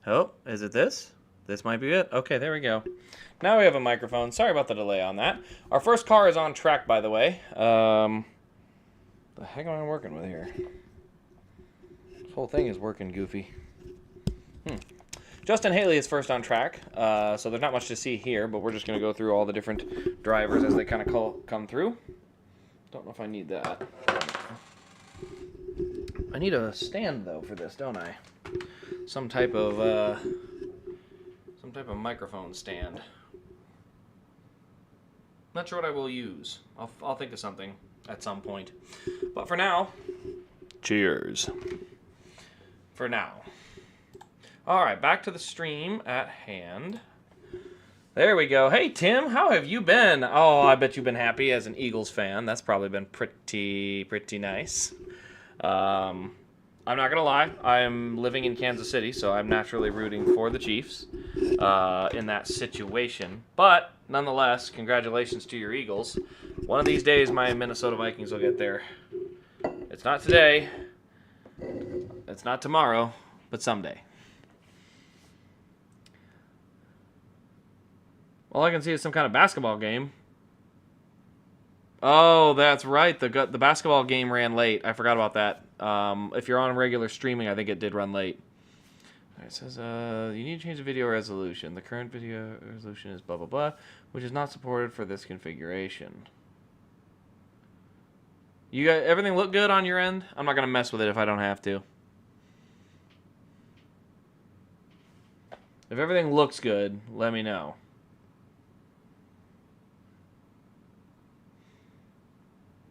Oh, is it this? This might be it. Okay, there we go. Now we have a microphone. Sorry about the delay on that. Our first car is on track, by the way. The heck am I working with here? This whole thing is working goofy. Justin Haley is first on track, so there's not much to see here, but we're just going to go through all the different drivers as they kind of come through. Don't know if I need that. I need a stand, though, for this, don't I? Some type of microphone stand. Not sure what I will use. I'll think of something at some point. But for now, cheers. For now. All right, back to the stream at hand. There we go. Hey, Tim, how have you been? Oh, I bet you've been happy as an Eagles fan. That's probably been pretty nice. I'm not going to lie. I'm living in Kansas City, so I'm naturally rooting for the Chiefs in that situation. But, nonetheless, congratulations to your Eagles. One of these days, my Minnesota Vikings will get there. It's not today. It's not tomorrow, but someday. All I can see is some kind of basketball game. Oh, that's right. The basketball game ran late. I forgot about that. If you're on regular streaming, I think it did run late. It says, you need to change the video resolution. The current video resolution is blah, blah, blah, which is not supported for this configuration. You got everything look good on your end? I'm not going to mess with it if I don't have to. If everything looks good, let me know.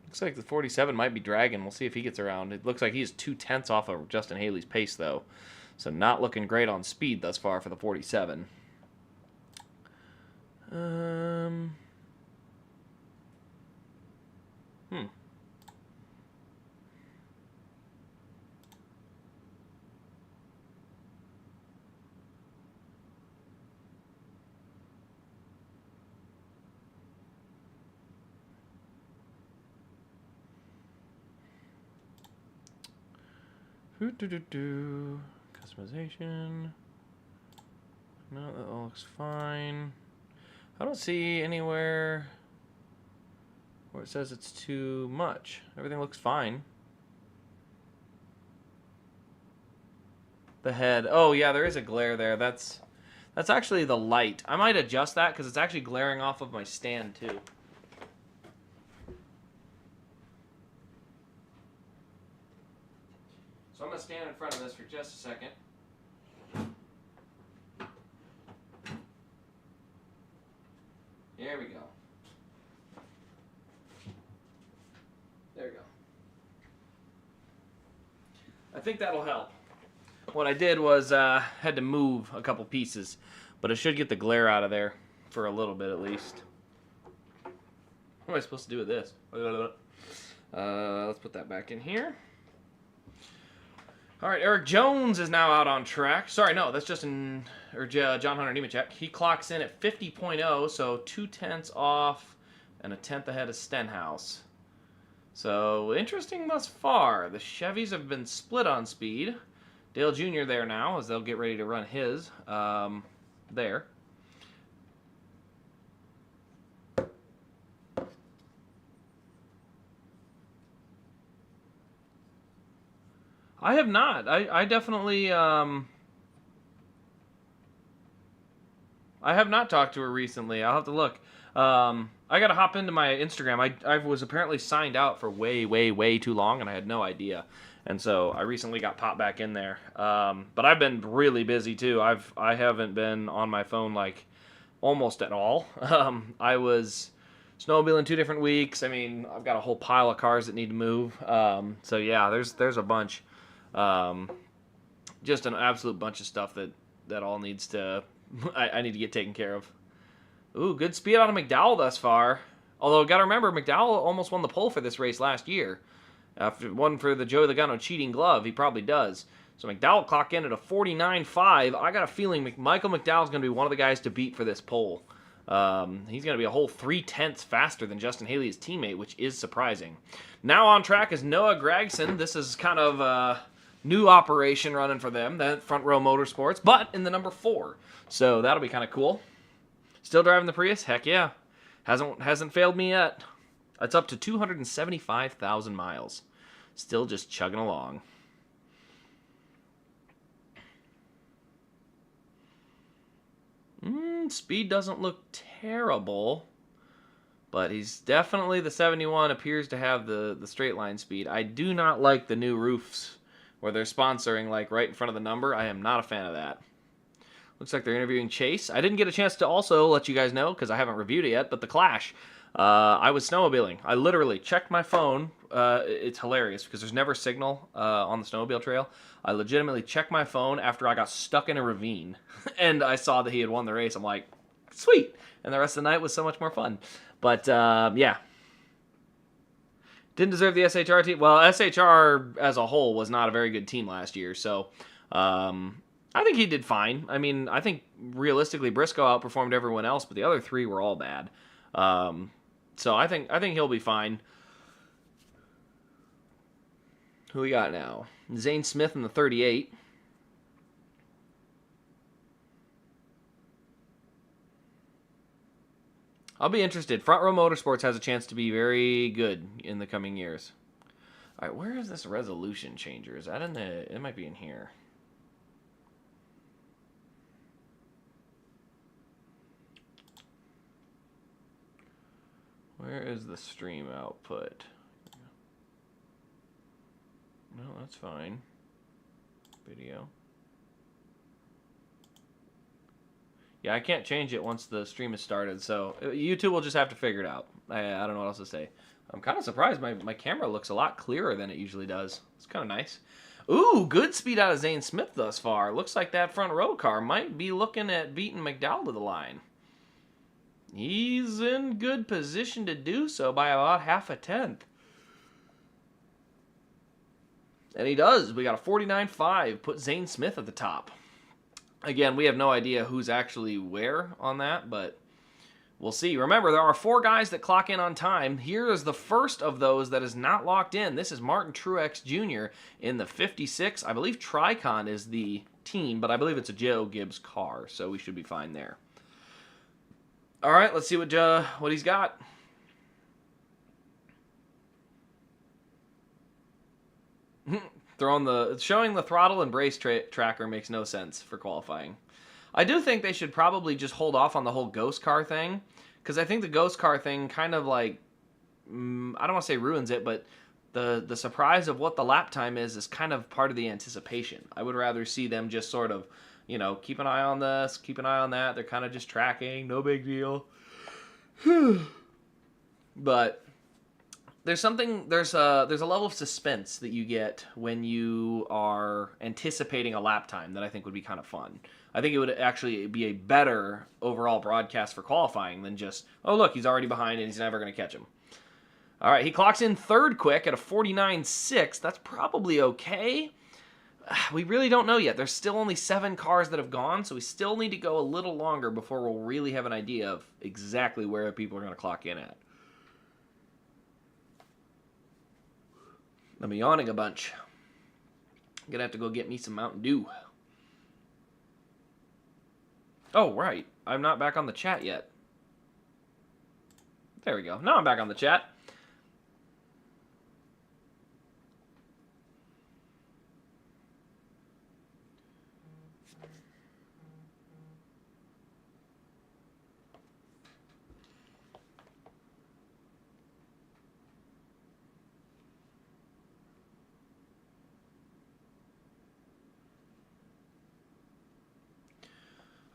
Looks like the 47 might be dragging. We'll see if he gets around. It looks like he's 2/10 off of Justin Haley's pace, though. So not looking great on speed thus far for the 47. Customization. No, that all looks fine. I don't see anywhere where it says it's too much. Everything looks fine. The head. Oh, yeah, there is a glare there. That's actually the light. I might adjust that because it's actually glaring off of my stand, too. So I'm going to stand in front of this for just a second. There we go. There we go. I think that'll help. What I did was had to move a couple pieces, but it should get the glare out of there for a little bit at least. What am I supposed to do with this? Let's put that back in here. All right, Eric Jones is now out on track. Sorry, no, that's John Hunter Nemechek. He clocks in at 50.0, so 2/10 off and a tenth ahead of Stenhouse. So, interesting thus far. The Chevys have been split on speed. Dale Jr. there now, as they'll get ready to run his there. I have not. I definitely I have not talked to her recently. I'll have to look. I got to hop into my Instagram. I was apparently signed out for way too long, and I had no idea. And so I recently got popped back in there. But I've been really busy too. I haven't been on my phone like almost at all. I was snowmobiling 2 different weeks. I mean, I've got a whole pile of cars that need to move. So yeah, there's a bunch. Just an absolute bunch of stuff that all needs to I need to get taken care of. Ooh, good speed out of McDowell thus far. Although, got to remember, McDowell almost won the pole for this race last year. After one for the Joey Logano cheating glove, he probably does. So McDowell clock in at a 49.5. I got a feeling Michael McDowell's going to be one of the guys to beat for this pole. He's going to be a whole 3/10 faster than Justin Haley, his teammate, which is surprising. Now on track is Noah Gragson. This is kind of new operation running for them, that Front Row Motorsports, but in the number 4. So that'll be kind of cool. Still driving the Prius? Heck yeah. Hasn't failed me yet. It's up to 275,000 miles. Still just chugging along. Speed doesn't look terrible, but he's definitely, the 71 appears to have the straight line speed. I do not like the new roofs where they're sponsoring like right in front of the number. I am not a fan of that. Looks like they're interviewing Chase. I didn't get a chance to also let you guys know because I haven't reviewed it yet, but the Clash. I was snowmobiling. I literally checked my phone. It's hilarious because there's never signal on the snowmobile trail. I legitimately checked my phone after I got stuck in a ravine, and I saw that he had won the race. I'm like, sweet. And the rest of the night was so much more fun. But, yeah. Didn't deserve the SHR team. Well, SHR as a whole was not a very good team last year, so I think he did fine. I mean, I think realistically Briscoe outperformed everyone else, but the other 3 were all bad. So I think he'll be fine. Who we got now? Zane Smith in the 38. I'll be interested. Front Row Motorsports has a chance to be very good in the coming years. All right, where is this resolution changer? Is that in the... It might be in here. Where is the stream output? No, that's fine. Video. Yeah, I can't change it once the stream is started, so YouTube will just have to figure it out. I don't know what else to say. I'm kind of surprised. My camera looks a lot clearer than it usually does. It's kind of nice. Ooh, good speed out of Zane Smith thus far. Looks like that front row car might be looking at beating McDowell to the line. He's in good position to do so by about half a tenth. And he does. We got a 49.5. Put Zane Smith at the top. Again, we have no idea who's actually where on that, but we'll see. Remember, there are 4 guys that clock in on time. Here is the first of those that is not locked in. This is Martin Truex Jr. in the 56. I believe Tricon is the team, but I believe it's a Joe Gibbs car, so we should be fine there. All right, let's see what he's got. Showing the throttle and brace tracker makes no sense for qualifying. I do think they should probably just hold off on the whole ghost car thing, because I think the ghost car thing kind of like, I don't want to say ruins it, but the surprise of what the lap time is kind of part of the anticipation. I would rather see them just sort of, you know, keep an eye on this, keep an eye on that. They're kind of just tracking, no big deal. But there's a level of suspense that you get when you are anticipating a lap time that I think would be kind of fun. I think it would actually be a better overall broadcast for qualifying than just, oh look, he's already behind and he's never going to catch him. All right, he clocks in third quick at a 49.6. That's probably okay. We really don't know yet. There's still only 7 cars that have gone, so we still need to go a little longer before we'll really have an idea of exactly where people are going to clock in at. I'm yawning a bunch. I'm going to have to go get me some Mountain Dew. Oh, right. I'm not back on the chat yet. There we go. Now I'm back on the chat.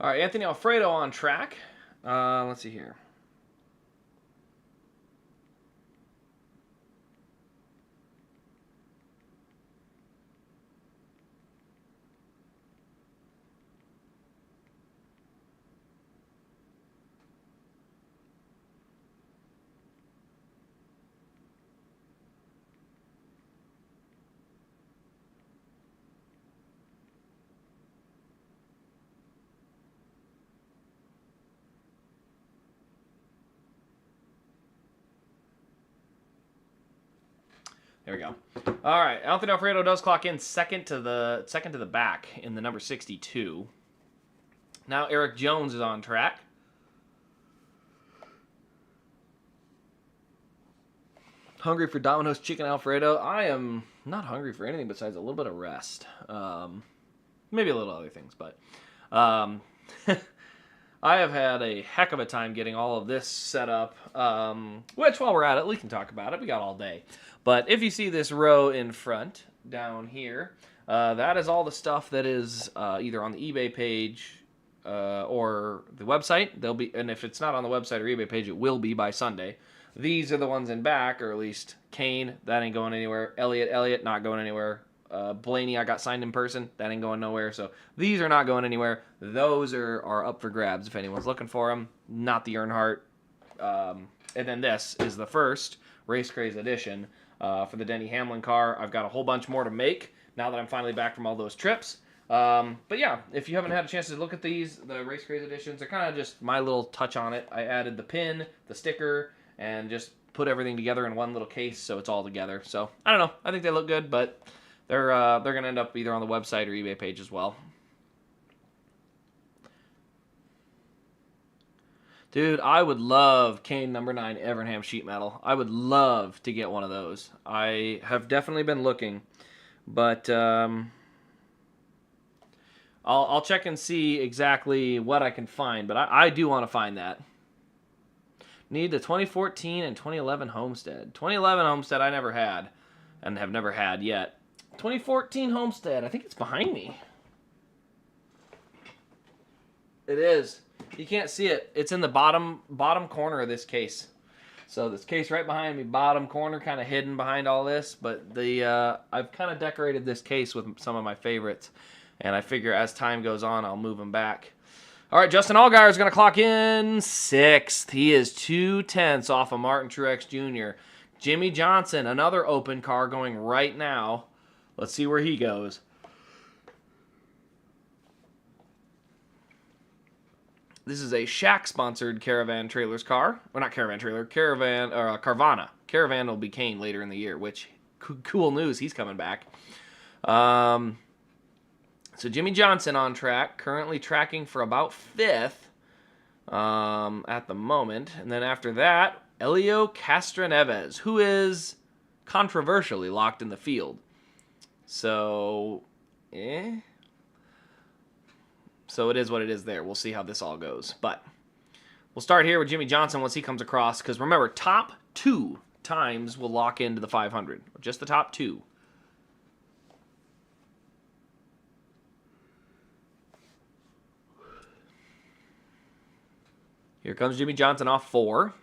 All right, Anthony Alfredo on track. Let's see here. There we go. All right, Anthony Alfredo does clock in second to the back in the number 62. Now Eric Jones is on track. Hungry for Domino's Chicken Alfredo? I am not hungry for anything besides a little bit of rest. Maybe a little other things, but I have had a heck of a time getting all of this set up, which while we're at it, we can talk about it. We got all day. But if you see this row in front down here, that is all the stuff that is either on the eBay page or the website. They'll be, and if it's not on the website or eBay page, it will be by Sunday. These are the ones in back, or at least Kane, that ain't going anywhere. Elliott, not going anywhere. Blaney, I got signed in person. That ain't going nowhere. So these are not going anywhere. Those are up for grabs if anyone's looking for them. Not the Earnhardt. And then this is the first Race Craze edition for the Denny Hamlin car. I've got a whole bunch more to make now that I'm finally back from all those trips. But yeah, if you haven't had a chance to look at these, the Race Craze editions are kind of just my little touch on it. I added the pin, the sticker, and just put everything together in one little case so it's all together. So I don't know. I think they look good, but they're going to end up either on the website or eBay page as well. Dude, I would love Kane number 9 Evernham sheet metal. I would love to get one of those. I have definitely been looking, but I'll check and see exactly what I can find. But I do want to find that. Need the 2014 and 2011 Homestead. 2011 Homestead I never had, and have never had yet. 2014 Homestead, I think it's behind me. It is. You can't see it. It's in the bottom corner of this case. So this case right behind me, bottom corner, kind of hidden behind all this. But the I've kind of decorated this case with some of my favorites, and I figure as time goes on, I'll move them back. All right, Justin Allgaier is going to clock in 6th. He is 2/10 off of Martin Truex Jr. Jimmy Johnson, another open car going right now. Let's see where he goes. This is a Shaq-sponsored Caravan Trailers car. Well, not Caravan Trailer, Caravan, or Carvana. Caravan will be Kane later in the year, which, cool news, he's coming back. So Jimmy Johnson on track, currently tracking for about 5th at the moment. And then after that, Helio Castroneves, who is controversially locked in the field. So, So it is what it is there. We'll see how this all goes. But we'll start here with Jimmy Johnson once he comes across. Because remember, top 2 times will lock into the 500. Just the top 2. Here comes Jimmy Johnson off 4.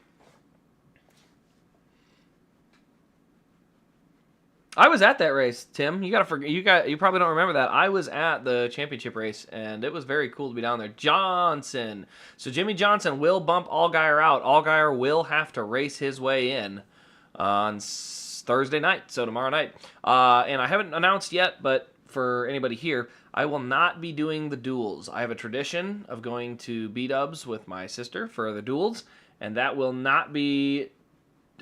I was at that race, Tim. You probably don't remember that. I was at the championship race, and it was very cool to be down there. Johnson. So Jimmy Johnson will bump Allgaier out. Allgaier will have to race his way in on Thursday night, so tomorrow night. And I haven't announced yet, but for anybody here, I will not be doing the duels. I have a tradition of going to B-dubs with my sister for the duels, and that will not be...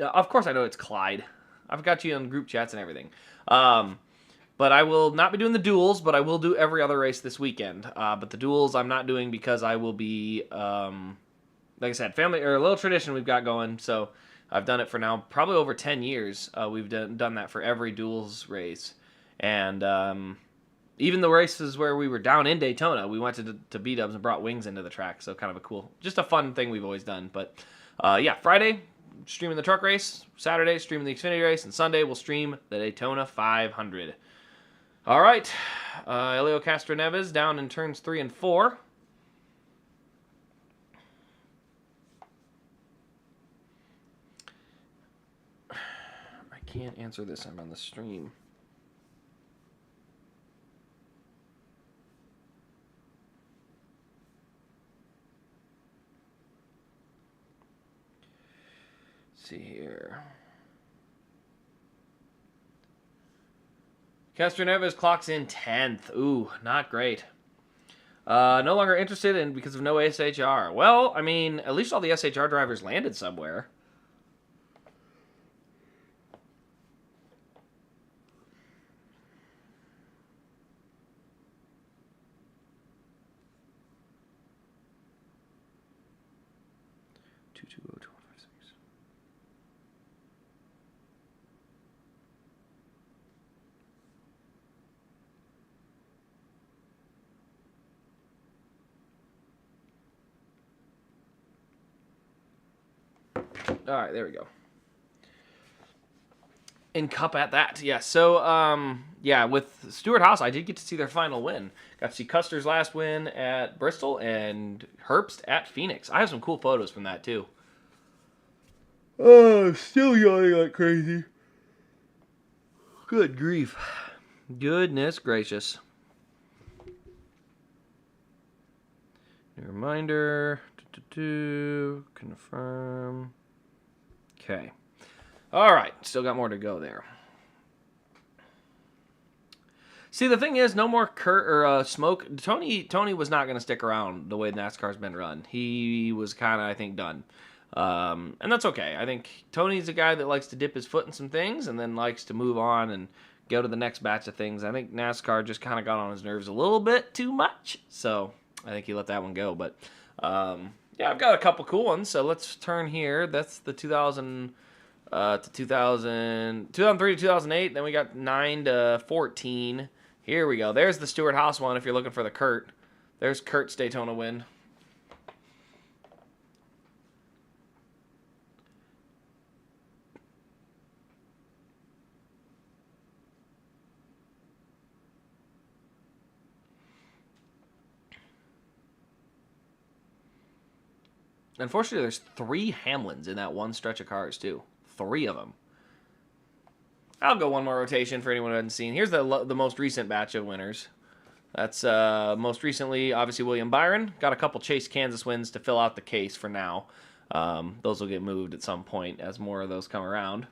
of course I know it's Clyde. I've got you on group chats and everything. But I will not be doing the duels, but I will do every other race this weekend. But the duels I'm not doing because I will be, like I said, family or a little tradition we've got going. So I've done it for now probably over 10 years. We've done that for every duels race. And even the races where we were down in Daytona, we went to B-dubs and brought wings into the track. So kind of a cool, just a fun thing we've always done. But yeah, Friday, streaming the truck race. Saturday, streaming the Xfinity race. And Sunday, we'll stream the Daytona 500. All right. Helio Castroneves down in turns 3 and 4. I can't answer this. I'm on the stream. See here. Castroneves clocks in 10th. Ooh, not great. No longer interested in because of no SHR. Well, I mean, at least all the SHR drivers landed somewhere. All right, there we go. And Cup at that, yeah. So, yeah, with Stewart Haas, I did get to see their final win. Got to see Custer's last win at Bristol and Herbst at Phoenix. I have some cool photos from that, too. Oh, still yawning like crazy. Good grief. Goodness gracious. New reminder. Confirm. Okay. All right. Still got more to go there. See, the thing is, no more smoke. Tony was not going to stick around the way NASCAR's been run. He was kind of, I think, done. And that's okay. I think Tony's a guy that likes to dip his foot in some things and then likes to move on and go to the next batch of things. I think NASCAR just kind of got on his nerves a little bit too much. So I think he let that one go. But, yeah, I've got a couple cool ones. So let's turn here. That's the 2003 to 2008. Then we got 9 to 14. Here we go. There's the Stewart Haas one if you're looking for the Kurt. There's Kurt's Daytona win. Unfortunately, there's 3 Hamlins in that one stretch of cars, too. 3 of them. I'll go one more rotation for anyone who hasn't seen. Here's the most recent batch of winners. That's most recently, obviously, William Byron. Got a couple Chase Kansas wins to fill out the case for now. Those will get moved at some point as more of those come around.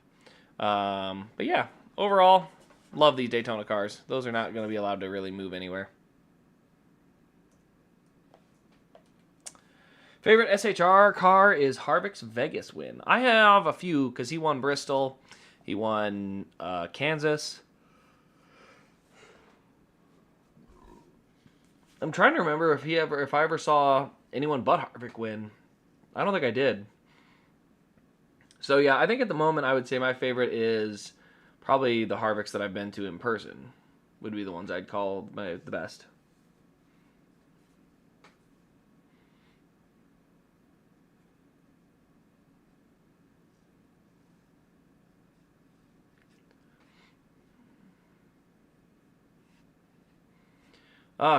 But yeah, overall, love these Daytona cars. Those are not going to be allowed to really move anywhere. Favorite SHR car is Harvick's Vegas win. I have a few because he won Bristol. He won Kansas. I'm trying to remember if I ever saw anyone but Harvick win. I don't think I did. So yeah, I think at the moment I would say my favorite is probably the Harvicks that I've been to in person. Would be the ones I'd call the best.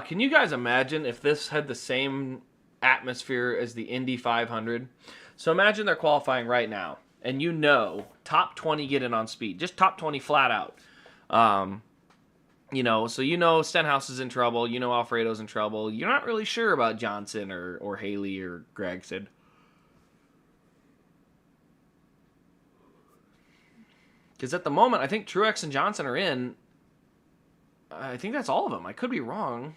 Can you guys imagine if this had the same atmosphere as the Indy 500? So imagine they're qualifying right now, and you know top 20 get in on speed, just top 20 flat out. So you know Stenhouse is in trouble, you know Alfredo's in trouble. You're not really sure about Johnson or Haley or Gregson. Because at the moment, I think Truex and Johnson are in. I think that's all of them. I could be wrong.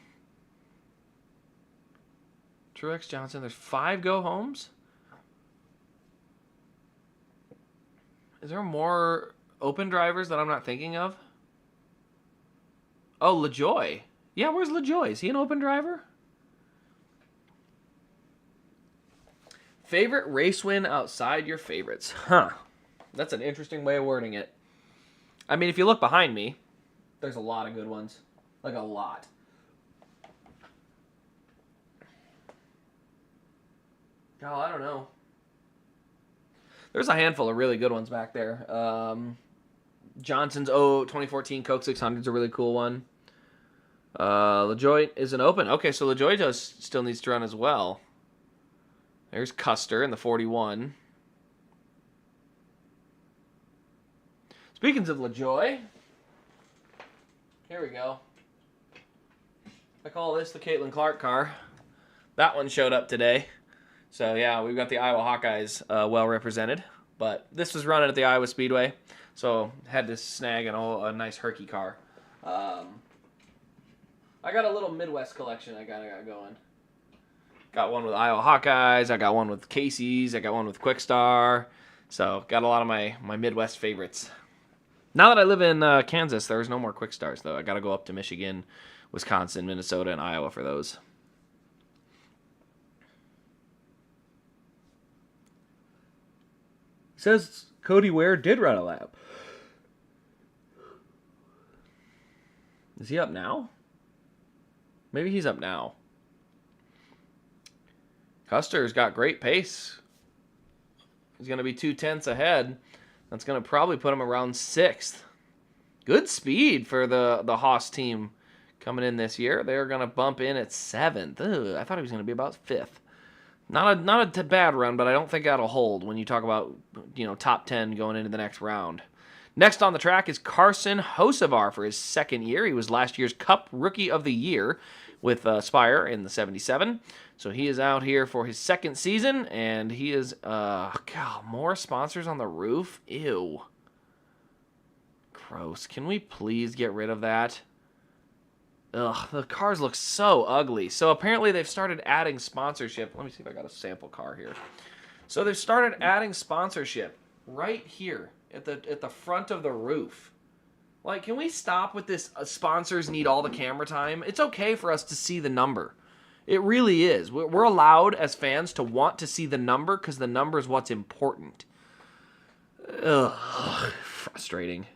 Truex, Johnson, there's 5 go-homes? Is there more open drivers that I'm not thinking of? Oh, LaJoy. Yeah, where's LaJoy? Is he an open driver? Favorite race win outside your favorites? Huh. That's an interesting way of wording it. I mean, if you look behind me, there's a lot of good ones. Like a lot. God, I don't know. There's a handful of really good ones back there. Johnson's 2014 Coke 600 is a really cool one. LaJoy is an open. Okay, so LaJoy still needs to run as well. There's Custer in the 41. Speaking of LaJoy, here we go. I call this the Caitlin Clark car. That one showed up today. So yeah, we've got the Iowa Hawkeyes well represented. But this was running at the Iowa Speedway, so had to snag a nice Herky car. I got a little Midwest collection I got going. Got one with Iowa Hawkeyes. I got one with Casey's. I got one with Quickstar. So got a lot of my Midwest favorites. Now that I live in Kansas, there's no more Quickstars, though. I got to go up to Michigan, Wisconsin, Minnesota, and Iowa for those. says Cody Ware did run a lap. Is he up now? Maybe he's up now. Custer's got great pace. He's going to be 2/10 ahead. That's going to probably put him around 6th. Good speed for the Haas team coming in this year. They're going to bump in at 7th. Ugh, I thought he was going to be about 5th. Not a bad run, but I don't think that'll hold when you talk about, top 10 going into the next round. Next on the track is Carson Hocevar for his 2nd year. He was last year's Cup Rookie of the Year with Spire in the 77. So he is out here for his 2nd season, and he is, more sponsors on the roof? Ew. Gross. Can we please get rid of that? Ugh, the cars look so ugly. So apparently they've started adding sponsorship. Let me see if I got a sample car here. So they've started adding sponsorship right here at the front of the roof. Like, can we stop with this sponsors need all the camera time? It's okay for us to see the number. It really is. We're allowed as fans to want to see the number because the number is what's important. Ugh, frustrating.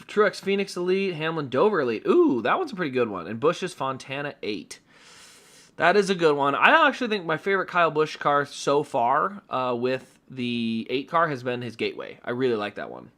Truex Phoenix Elite, Hamlin Dover Elite. Ooh, that one's a pretty good one. And Busch's Fontana 8. That is a good one. I actually think my favorite Kyle Busch car so far with the 8 car has been his Gateway. I really like that one.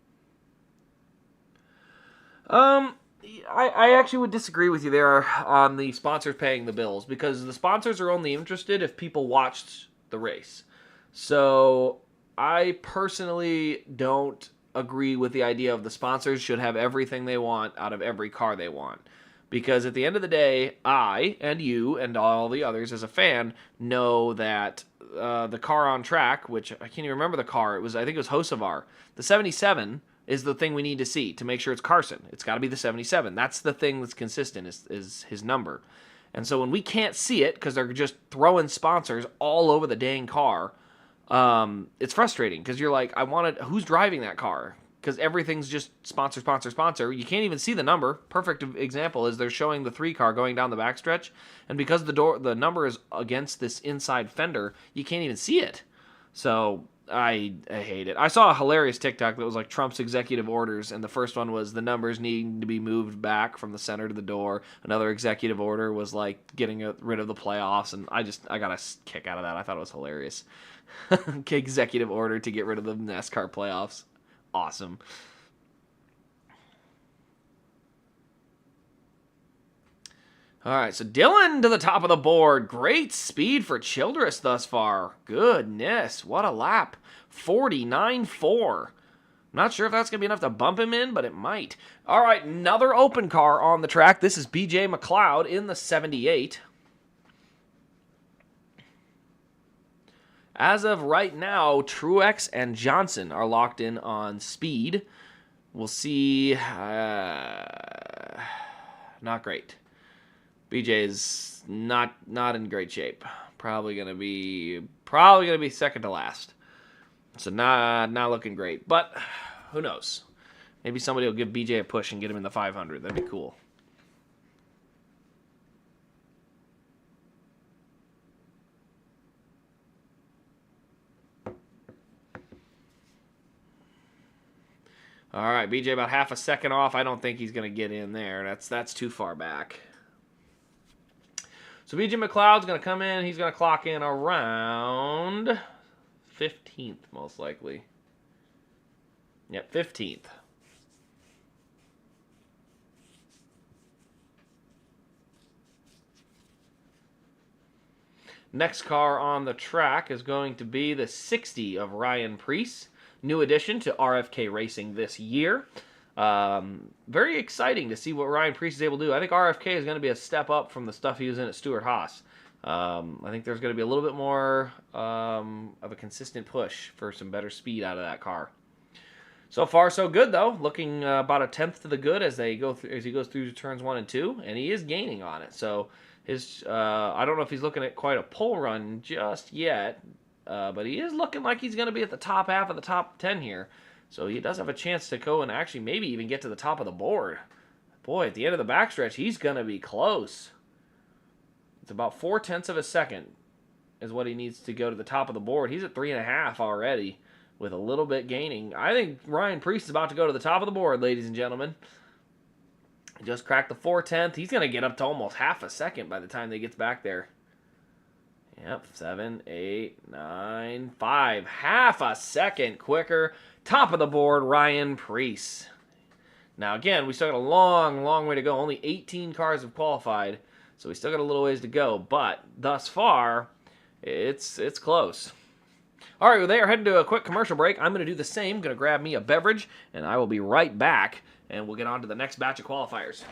I actually would disagree with you there on the sponsors paying the bills because the sponsors are only interested if people watched the race. So I personally don't agree with the idea of the sponsors should have everything they want out of every car they want. Because at the end of the day, I and you and all the others as a fan know that the car on track, which I can't even remember the car, I think it was Hocevar. The 77 is the thing we need to see to make sure it's Carson. It's got to be the 77. That's the thing that's consistent is his number. And so when we can't see it because they're just throwing sponsors all over the dang car, it's frustrating because you're like, who's driving that car? Because everything's just sponsor, sponsor, sponsor. You can't even see the number. Perfect example is they're showing the 3 car going down the backstretch, and because the number is against this inside fender, you can't even see it. So I hate it. I saw a hilarious TikTok that was like Trump's executive orders, and the first one was the numbers needing to be moved back from the center to the door. Another executive order was like getting rid of the playoffs, and I got a kick out of that. I thought it was hilarious. Executive order to get rid of the NASCAR playoffs. Awesome. All right, so Dylan to the top of the board. Great speed for Childress thus far. Goodness, what a lap. 49.4. Not sure if that's going to be enough to bump him in, but it might. All right, another open car on the track. This is BJ McLeod in the 78. As of right now, Truex and Johnson are locked in on speed. We'll see. Not great. BJ's not in great shape. Probably gonna be second to last. So not looking great. But who knows? Maybe somebody will give BJ a push and get him in the 500. That'd be cool. All right, BJ about half a second off. I don't think he's going to get in there. That's too far back. So BJ McLeod's going to come in. He's going to clock in around 15th, most likely. Yep, 15th. Next car on the track is going to be the 60 of Ryan Preece. New addition to RFK Racing this year. Very exciting to see what Ryan Preece is able to do. I think RFK is going to be a step up from the stuff he was in at Stewart-Haas. I think there's going to be a little bit more of a consistent push for some better speed out of that car. So far, so good though. Looking about a 10th to the good as he goes through turns 1 and 2, and he is gaining on it. So I don't know if he's looking at quite a pole run just yet. But he is looking like he's going to be at the top half of the top 10 here. So he does have a chance to go and actually maybe even get to the top of the board. Boy, at the end of the backstretch, he's going to be close. It's about 0.4 of a second. is what he needs to go to the top of the board. He's at 3.5 already, with a little bit gaining. I think Ryan Preece is about to go to the top of the board, ladies and gentlemen. He just cracked the 4/10. He's going to get up to almost half a second by the time they gets back there. Yep, 7, 8, 9, 5. Half a second quicker. Top of the board, Ryan Preece. Now, again, we still got a long, long way to go. Only 18 cars have qualified, so we still got a little ways to go. But thus far, it's close. All right, well, they are heading to a quick commercial break. I'm going to do the same. Going to grab me a beverage, and I will be right back, and we'll get on to the next batch of qualifiers.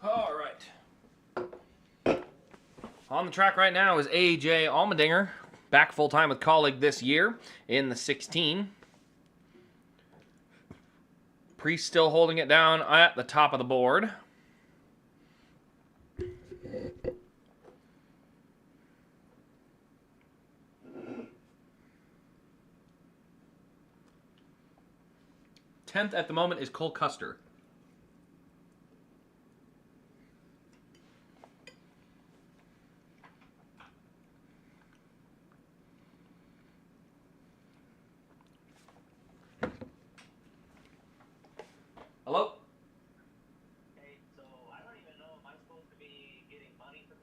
All right. On the track right now is A.J. Allmendinger, back full-time with Colleague this year in the 16. Preece still holding it down at the top of the board. Tenth at the moment is Cole Custer. Hello? Hey, so I don't even know, am I supposed to be getting money for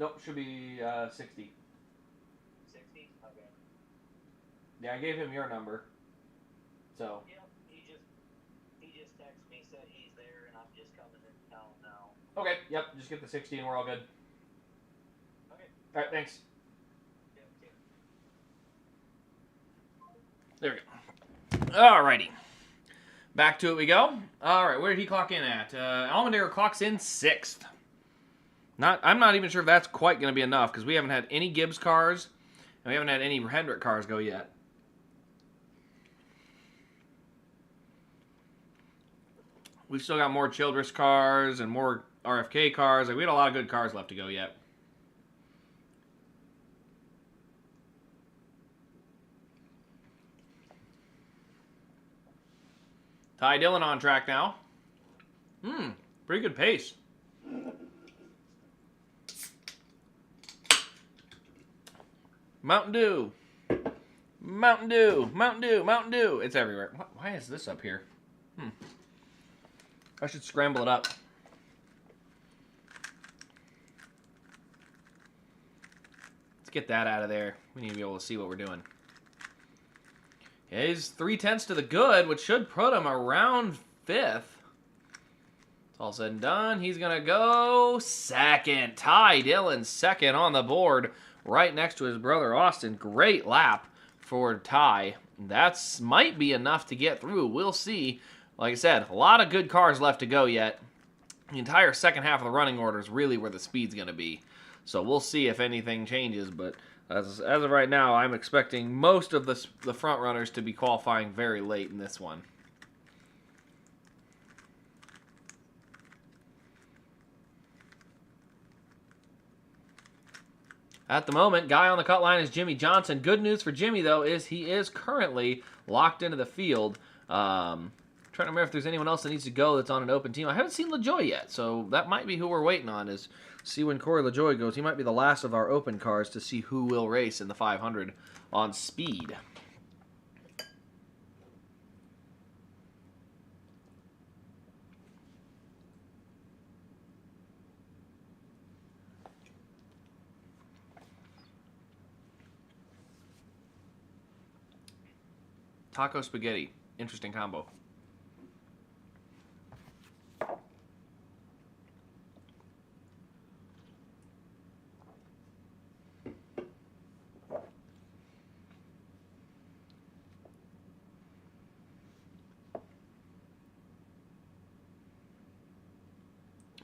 Nope, should be 60. 60? Okay. Yeah, I gave him your number. So. Yep, he just texted me, said he's there, and I'm just coming in town now. Okay, yep, just get the 60 and we're all good. Okay. All right, thanks. Yep, yeah. There we go. Alrighty. Back to it we go. Alright, where did he clock in at? Almendaire clocks in 6th. I'm not even sure if that's quite going to be enough because we haven't had any Gibbs cars and we haven't had any Hendrick cars go yet. We've still got more Childress cars and more RFK cars. Like, we had a lot of good cars left to go yet. Ty Dillon on track now. Pretty good pace. Mountain Dew. Mountain Dew. Mountain Dew. Mountain Dew. It's everywhere. Why is this up here? I should scramble it up. Let's get that out of there. We need to be able to see what we're doing. He's 3/10 to the good, which should put him around 5th. It's all said and done. He's going to go 2nd. Ty Dillon 2nd on the board, right next to his brother Austin. Great lap for Ty. That's might be enough to get through. We'll see. Like I said, a lot of good cars left to go yet. The entire second half of the running order is really where the speed's going to be. So we'll see if anything changes, but as of right now, I'm expecting most of the front runners to be qualifying very late in this one. At the moment, guy on the cut line is Jimmy Johnson. Good news for Jimmy, though, is he is currently locked into the field. Trying to remember if there's anyone else that needs to go that's on an open team. I haven't seen LaJoy yet, so that might be who we're waiting on, is see when Corey LaJoy goes. He might be the last of our open cars to see who will race in the 500 on speed. Taco spaghetti. Interesting combo.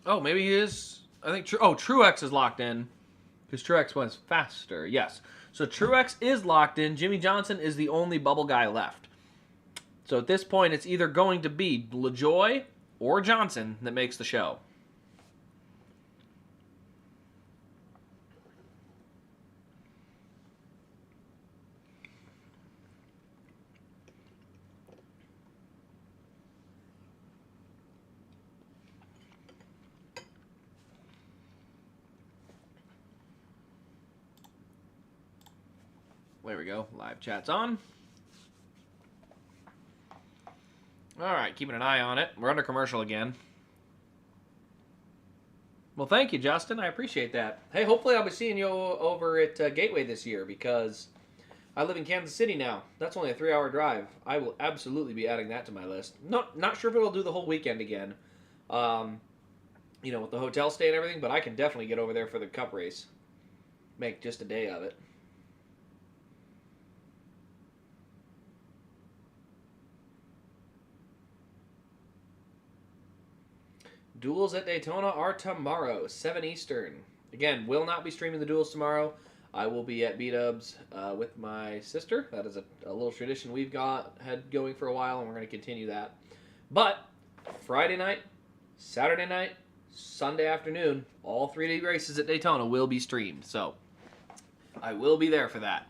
Oh, maybe he is. I think. Truex is locked in because Truex was faster. Yes. So Truex is locked in. Jimmy Johnson is the only bubble guy left. So at this point, it's either going to be LaJoy or Johnson that makes the show. There we go. Live chat's on. All right, keeping an eye on it. We're under commercial again. Well, thank you, Justin. I appreciate that. Hey, hopefully I'll be seeing you over at Gateway this year because I live in Kansas City now. That's only a 3-hour drive. I will absolutely be adding that to my list. Not sure if it'll do the whole weekend again, with the hotel stay and everything, but I can definitely get over there for the Cup race. Make just a day of it. Duels at Daytona are tomorrow, 7 Eastern. Again, will not be streaming the duels tomorrow. I will be at B-Dubs with my sister. That is a little tradition we've had going for a while, and we're going to continue that. But Friday night, Saturday night, Sunday afternoon, all 3-day races at Daytona will be streamed. So I will be there for that.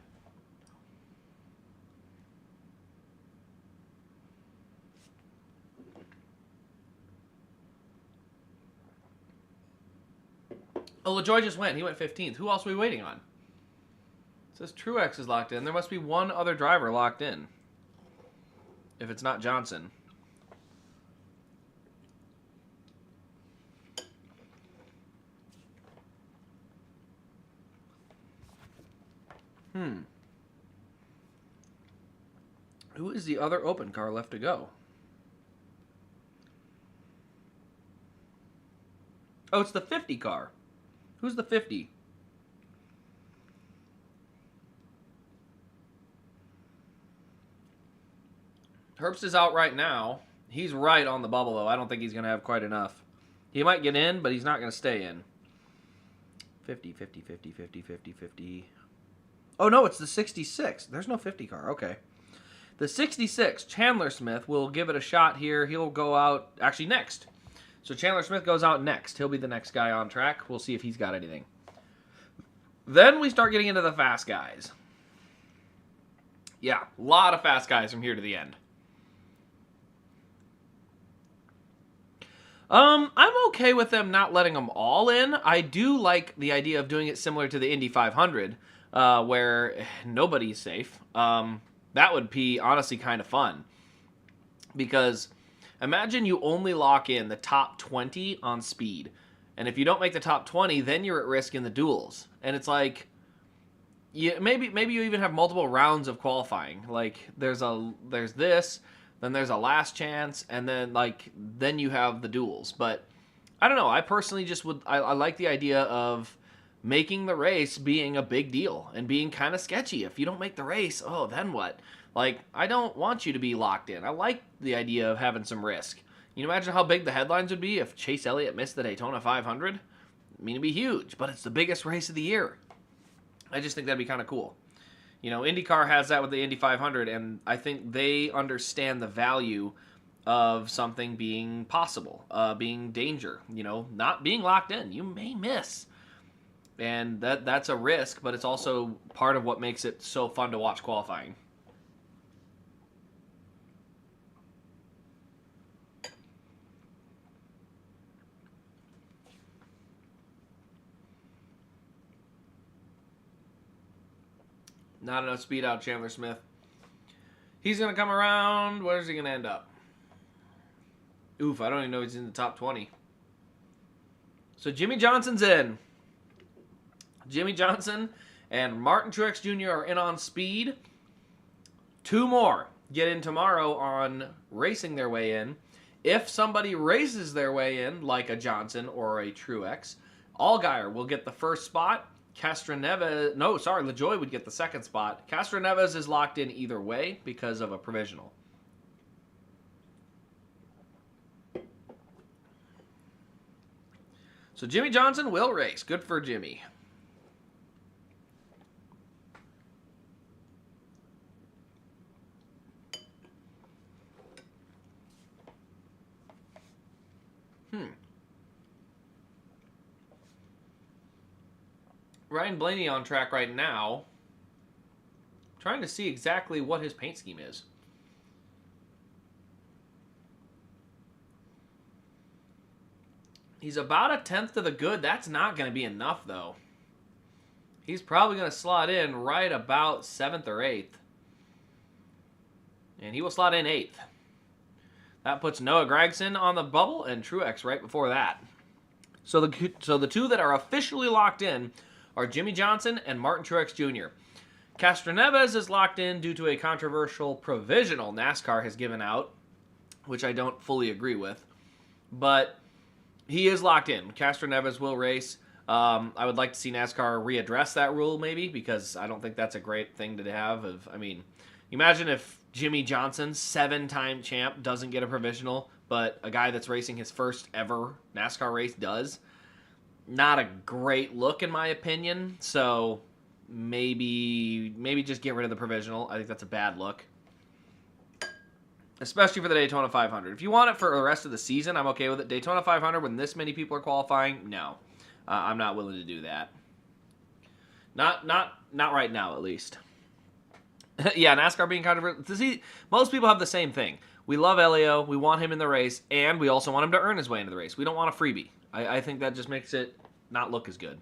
Oh, LaJoy just went. He went 15th. Who else are we waiting on? It says Truex is locked in. There must be one other driver locked in. If it's not Johnson. Who is the other open car left to go? Oh, it's the 50 car. Who's the 50? Herbst is out right now. He's right on the bubble, though. I don't think he's going to have quite enough. He might get in, but he's not going to stay in. 50, 50, 50, 50, 50, 50. Oh, no, it's the 66. There's no 50 car. Okay. The 66, Chandler Smith, will give it a shot here. He'll go out, actually, next. So Chandler Smith goes out next. He'll be the next guy on track. We'll see if he's got anything. Then we start getting into the fast guys. Yeah, a lot of fast guys from here to the end. I'm okay with them not letting them all in. I do like the idea of doing it similar to the Indy 500, where nobody's safe. That would be honestly kind of fun. Because imagine you only lock in the top 20 on speed. And if you don't make the top 20, then you're at risk in the duels. And it's like, maybe you even have multiple rounds of qualifying. Like, there's this, then there's a last chance, and then you have the duels. But I don't know. I personally just I like the idea of making the race being a big deal and being kind of sketchy. If you don't make the race, oh, then what? Like, I don't want you to be locked in. I like the idea of having some risk. You can imagine how big the headlines would be if Chase Elliott missed the Daytona 500? I mean, it'd be huge, but it's the biggest race of the year. I just think that'd be kind of cool. You know, IndyCar has that with the Indy 500, and I think they understand the value of something being possible, being danger, you know, not being locked in. You may miss. And that's a risk, but it's also part of what makes it so fun to watch qualifying. Not enough speed out Chandler Smith. He's going to come around. Where's he going to end up? Oof, I don't even know if he's in the top 20. So Jimmy Johnson's in. Jimmy Johnson and Martin Truex Jr. are in on speed. Two more get in tomorrow on racing their way in. If somebody races their way in, like a Johnson or a Truex, Allgaier will get the first spot. LaJoie would get the second spot. Castroneves is locked in either way because of a provisional. So Jimmy Johnson will race. Good for Jimmy. Ryan Blaney on track right now. Trying to see exactly what his paint scheme is. He's about a tenth to the good. That's not going to be enough, though. He's probably going to slot in right about 7th or 8th. And he will slot in 8th. That puts Noah Gragson on the bubble and Truex right before that. So the two that are officially locked in are Jimmy Johnson and Martin Truex Jr. Castroneves is locked in due to a controversial provisional NASCAR has given out, which I don't fully agree with. But he is locked in. Castroneves will race. I would like to see NASCAR readdress that rule maybe, because I don't think that's a great thing to have. Imagine if Jimmy Johnson, 7-time champ, doesn't get a provisional, but a guy that's racing his first ever NASCAR race does. Not a great look, in my opinion. So maybe just get rid of the provisional. I think that's a bad look, especially for the Daytona 500. If you want it for the rest of the season, I'm okay with it. Daytona 500, when this many people are qualifying, no, I'm not willing to do that. Not right now, at least. Yeah, NASCAR being controversial. See, most people have the same thing. We love Elio. We want him in the race, and we also want him to earn his way into the race. We don't want a freebie. I think that just makes it not look as good.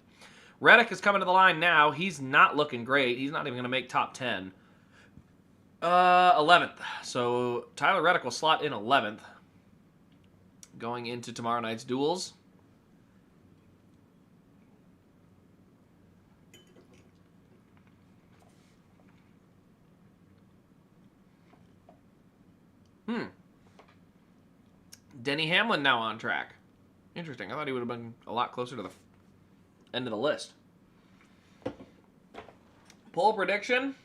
Reddick is coming to the line now. He's not looking great. He's not even going to make top 10. 11th. So Tyler Reddick will slot in 11th. Going into tomorrow night's duels. Denny Hamlin now on track. Interesting. I thought he would have been a lot closer to the end of the list. Pole prediction.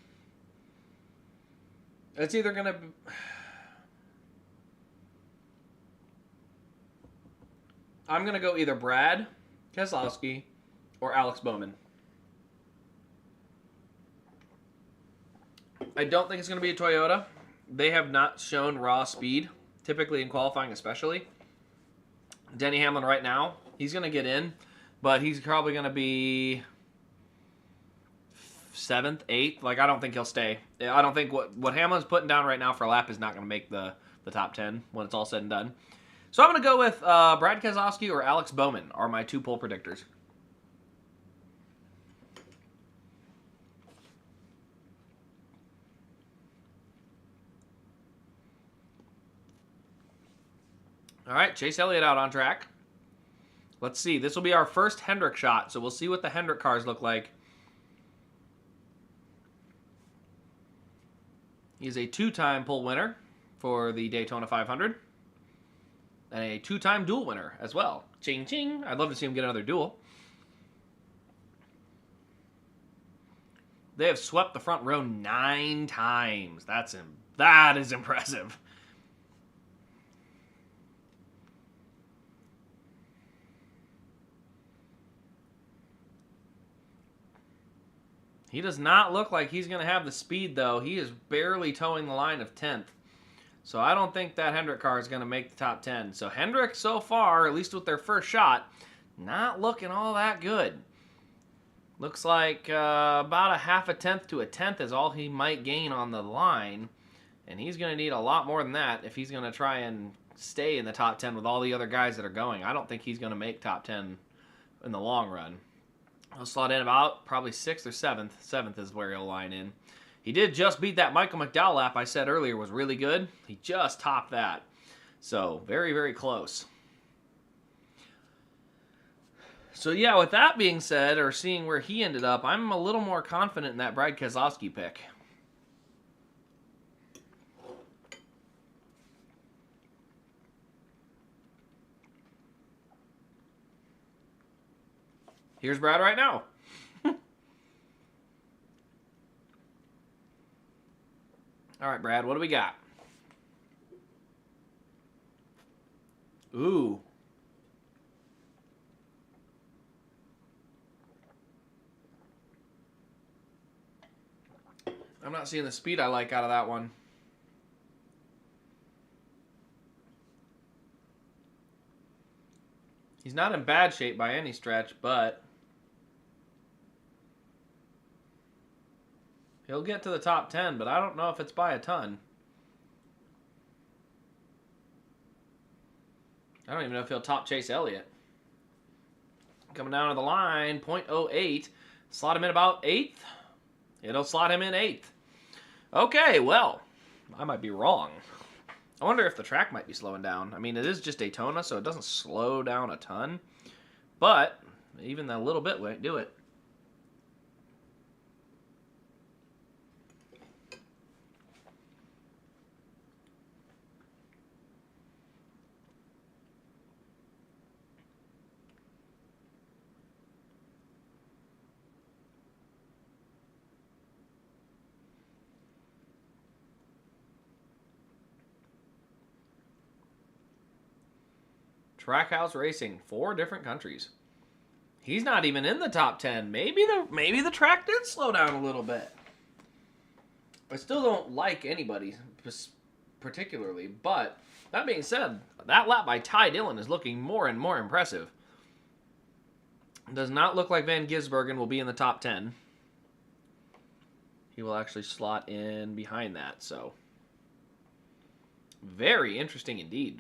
It's either going to be... I'm going to go either Brad Keselowski or Alex Bowman. I don't think it's going to be a Toyota. They have not shown raw speed, typically in qualifying especially. Denny Hamlin right now, he's going to get in, but he's probably going to be 7th, 8th. Like, I don't think he'll stay. I don't think what Hamlin's putting down right now for a lap is not going to make the top 10 when it's all said and done. So I'm going to go with Brad Keselowski or Alex Bowman are my 2 pole predictors. All right, Chase Elliott out on track. Let's see. This will be our first Hendrick shot, so we'll see what the Hendrick cars look like. He's a 2-time pole winner for the Daytona 500. And a 2-time duel winner as well. Ching, ching. I'd love to see him get another duel. They have swept the front row 9 times. That is impressive. He does not look like he's going to have the speed, though. He is barely towing the line of 10th. So I don't think that Hendrick car is going to make the top 10. So Hendrick so far, at least with their first shot, not looking all that good. Looks like about a 0.5 tenth to a tenth is all he might gain on the line. And he's going to need a lot more than that if he's going to try and stay in the top 10 with all the other guys that are going. I don't think he's going to make top 10 in the long run. He'll slot in about probably 6th or 7th. 7th is where he'll line in. He did just beat that Michael McDowell lap I said earlier was really good. He just topped that. So, very, very close. So, yeah, with that being said, or seeing where he ended up, I'm a little more confident in that Brad Keselowski pick. Here's Brad right now. All right, Brad, what do we got? Ooh. I'm not seeing the speed I like out of that one. He's not in bad shape by any stretch, but he'll get to the top 10, but I don't know if it's by a ton. I don't even know if he'll top Chase Elliott. Coming down to the line, 0.08. Slot him in about 8th. It'll slot him in 8th. Okay, well, I might be wrong. I wonder if the track might be slowing down. I mean, it is just Daytona, so it doesn't slow down a ton. But even a little bit won't do it. Trackhouse Racing, 4 different countries. He's not even in the top 10. Maybe the track did slow down a little bit. I still don't like anybody particularly, but that being said, that lap by Ty Dillon is looking more and more impressive. It does not look like Van Gisbergen will be in the top 10. He will actually slot in behind that, so very interesting indeed.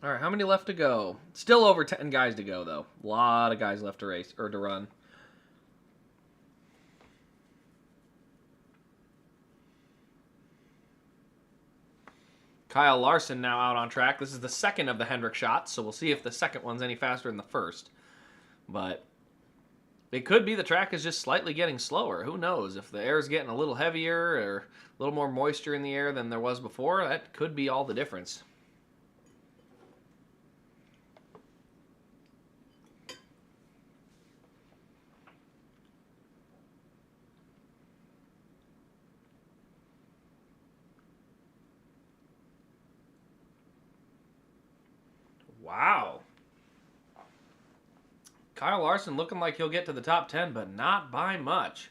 All right, how many left to go? Still over 10 guys to go, though. A lot of guys left to race or to run. Kyle Larson now out on track. This is the second of the Hendrick shots, so we'll see if the second one's any faster than the first. But It could be the track is just slightly getting slower. Who knows? If the air is getting a little heavier or a little more moisture in the air than there was before, that could be all the difference. Wow. Kyle Larson looking like he'll get to the top 10, but not by much.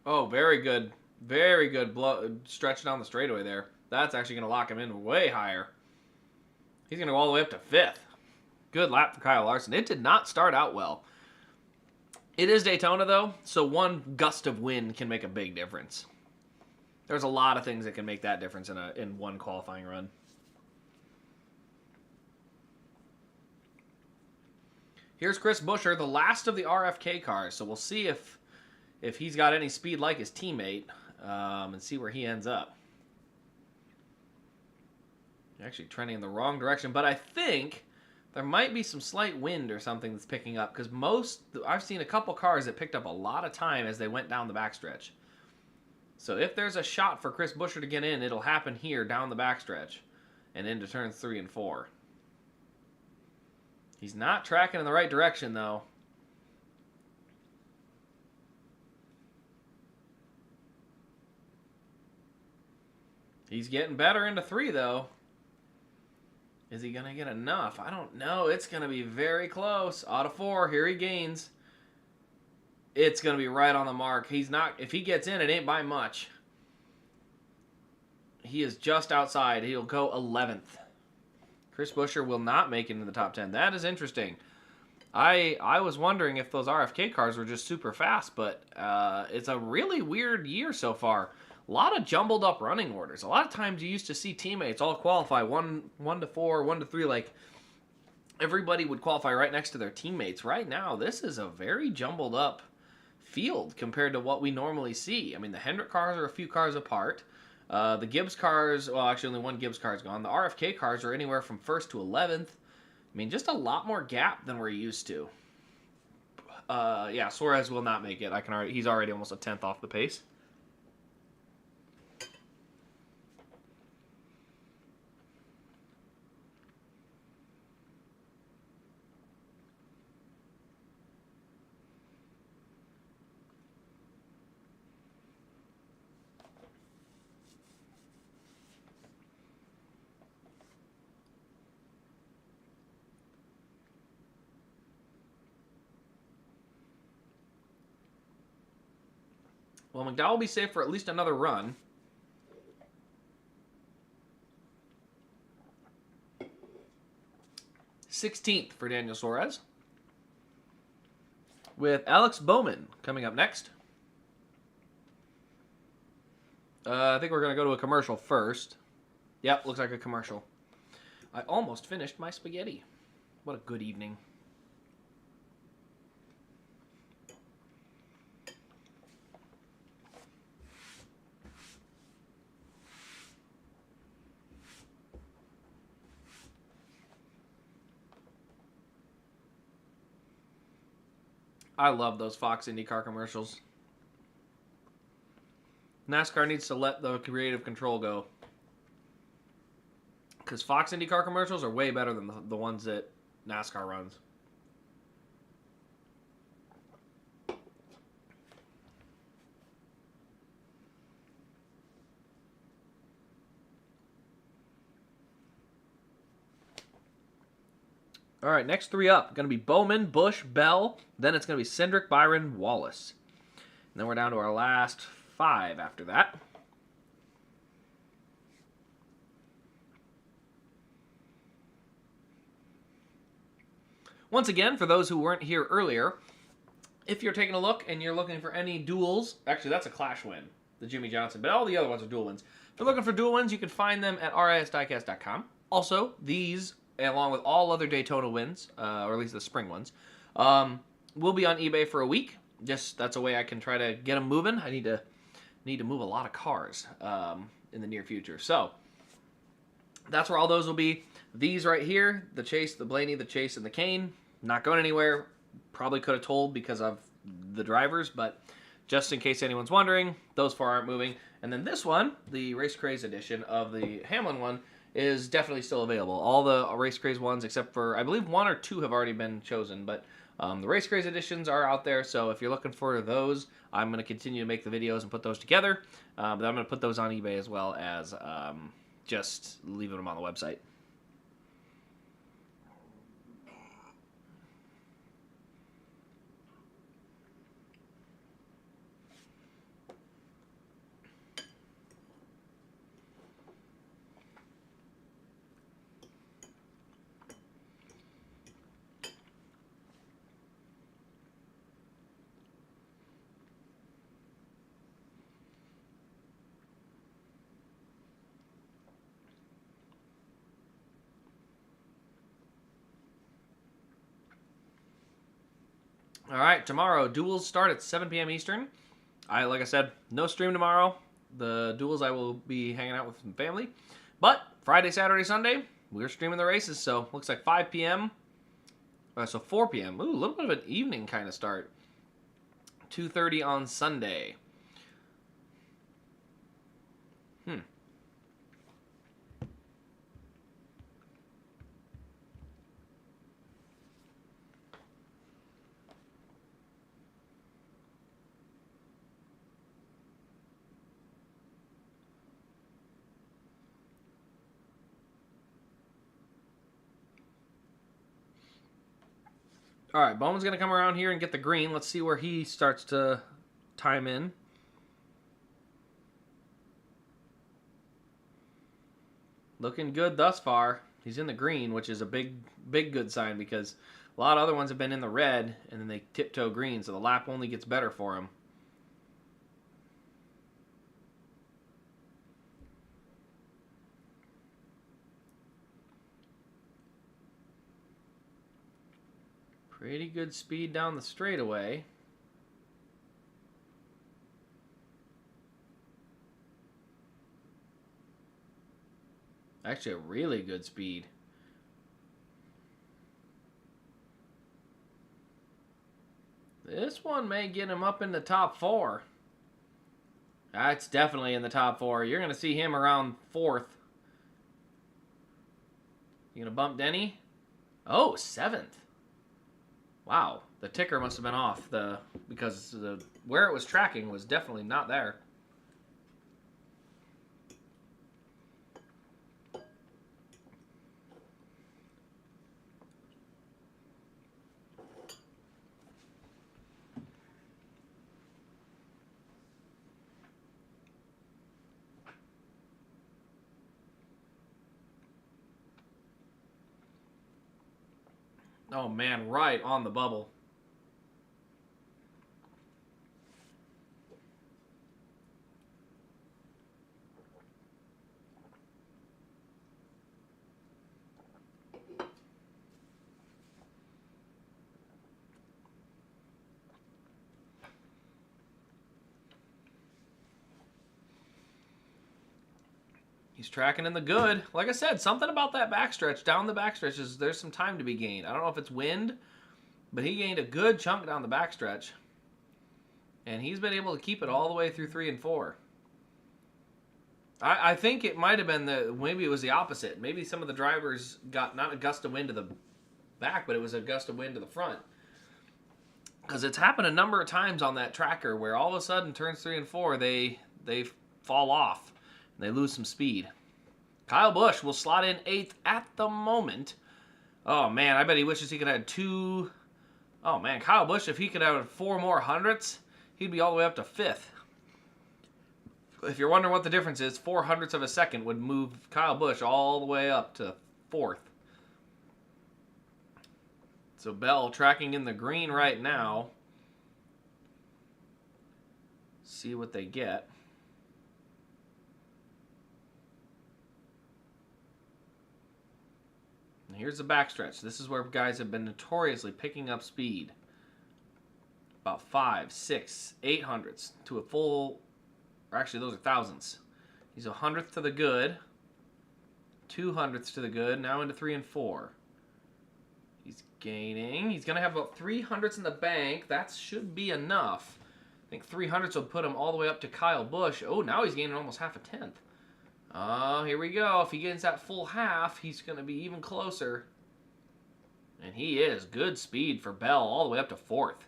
Oh, very good. Very good stretch down the straightaway there. That's actually going to lock him in way higher. He's going to go all the way up to 5th. Good lap for Kyle Larson. It did not start out well. It is Daytona, though, so one gust of wind can make a big difference. There's a lot of things that can make that difference in one qualifying run. Here's Chris Buescher, the last of the RFK cars, so we'll see if he's got any speed like his teammate and see where he ends up. Actually trending in the wrong direction, but I think there might be some slight wind or something that's picking up because I've seen a couple cars that picked up a lot of time as they went down the backstretch. So if there's a shot for Chris Buescher to get in, it'll happen here down the backstretch and into turns 3 and 4. He's not tracking in the right direction, though. He's getting better into 3, though. Is he going to get enough? I don't know. It's going to be very close. Out of 4, here he gains. It's going to be right on the mark. He's not. If he gets in, it ain't by much. He is just outside. He'll go 11th. Chris Buescher will not make it into the top 10. That is interesting. I was wondering if those RFK cars were just super fast, but it's a really weird year so far. A lot of jumbled up running orders. A lot of times you used to see teammates all qualify 1 to 4, 1 to 3, like everybody would qualify right next to their teammates. Right now, this is a very jumbled up field compared to what we normally see. I mean, the Hendrick cars are a few cars apart. The Gibbs cars, well, actually only one Gibbs car is gone. The RFK cars are anywhere from 1st to 11th. I mean, just a lot more gap than we're used to. Yeah, Suarez will not make it. He's already almost a 10th off the pace. Well, McDowell will be safe for at least another run. .16th for Daniel Suarez. With Alex Bowman coming up next. I think we're going to go to a commercial first. Yep, looks like a commercial. I almost finished my spaghetti. What a good evening. I love those Fox IndyCar commercials. NASCAR needs to let the creative control go. Because Fox IndyCar commercials are way better than the ones that NASCAR runs. All right, next 3 up. Going to be Bowman, Busch, Bell. Then it's going to be Cindric, Byron, Wallace. And then we're down to our last 5 after that. Once again, for those who weren't here earlier, if you're taking a look and you're looking for any duels, actually that's a Clash win, the Jimmy Johnson, but all the other ones are dual wins. If you're looking for dual wins, you can find them at risdiecast.com. Also, these, along with all other Daytona wins, or at least the spring ones, will be on eBay for a week. Just that's a way I can try to get them moving. I need to move a lot of cars in the near future. So that's where all those will be. These right here, the Chase, the Blaney, the Chase, and the Cane, not going anywhere. Probably could have told because of the drivers, but just in case anyone's wondering, those 4 aren't moving. And then this one, the Race Craze edition of the Hamlin one, is definitely still available. All the Race Craze ones, except for, I believe 1 or 2 have already been chosen, but the Race Craze editions are out there, so if you're looking for those, I'm going to continue to make the videos and put those together. But I'm going to put those on eBay as well as just leaving them on the website. All right, tomorrow, duels start at 7 p.m. Eastern. Like I said, no stream tomorrow. The duels I will be hanging out with some family. But Friday, Saturday, Sunday, we're streaming the races, so looks like 5 p.m. So 4 p.m. Ooh, a little bit of an evening kind of start. 2:30 on Sunday. All right, Bowman's going to come around here and get the green. Let's see where he starts to time in. Looking good thus far. He's in the green, which is a big good sign because a lot of other ones have been in the red, and then they tiptoe green, so the lap only gets better for him. Pretty good speed down the straightaway. Actually, a really good speed. This one may get him up in the top 4. That's definitely in the top 4. You're going to see him around 4th. You going to bump Denny? Oh, 7th. Wow, the ticker must have been off because where it was tracking was definitely not there. Oh man, right on the bubble. He's tracking in the good. Like I said, something about that backstretch, down the backstretch, there's some time to be gained. I don't know if it's wind, but he gained a good chunk down the backstretch. And he's been able to keep it all the way through 3 and 4. I think it might have been maybe it was the opposite. Maybe some of the drivers got not a gust of wind to the back, but it was a gust of wind to the front. Because it's happened a number of times on that tracker where all of a sudden turns 3 and 4, they fall off. They lose some speed. Kyle Busch will slot in 8th at the moment. Oh, man, I bet he wishes he could have had 2. Oh, man, Kyle Busch, if he could have 4 more hundredths, he'd be all the way up to 5th. If you're wondering what the difference is, 4 hundredths of a second would move Kyle Busch all the way up to 4th. So Bell tracking in the green right now. See what they get. And here's the backstretch. This is where guys have been notoriously picking up speed. about 5, 6, 8 hundredths to a full, or actually those are thousandths. He's a hundredth to the good, 2 hundredths to the good, now into 3 and 4. He's gaining. He's going to have about 3 hundredths in the bank. That should be enough. I think 3 hundredths will put him all the way up to Kyle Busch. Oh, now he's gaining almost half a tenth. Oh, here we go. If he gets that full half, he's going to be even closer. And he is. Good speed for Bell all the way up to 4th.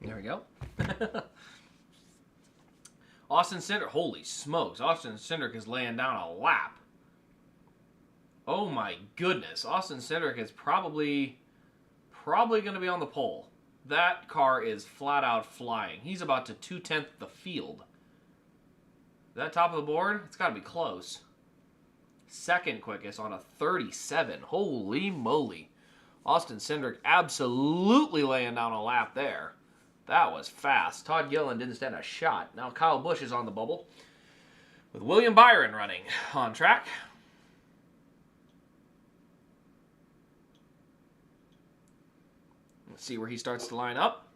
There we go. Austin Cindric. Holy smokes. Austin Cindric is laying down a lap. Oh my goodness. Austin Cindric is probably going to be on the pole. That car is flat out flying. He's about to 2/10 the field. That top of the board? It's got to be close. Second quickest on a 37. Holy moly. Austin Cindric absolutely laying down a lap there. That was fast. Todd Gilliland didn't stand a shot. Now Kyle Busch is on the bubble with William Byron running on track. Let's see where he starts to line up.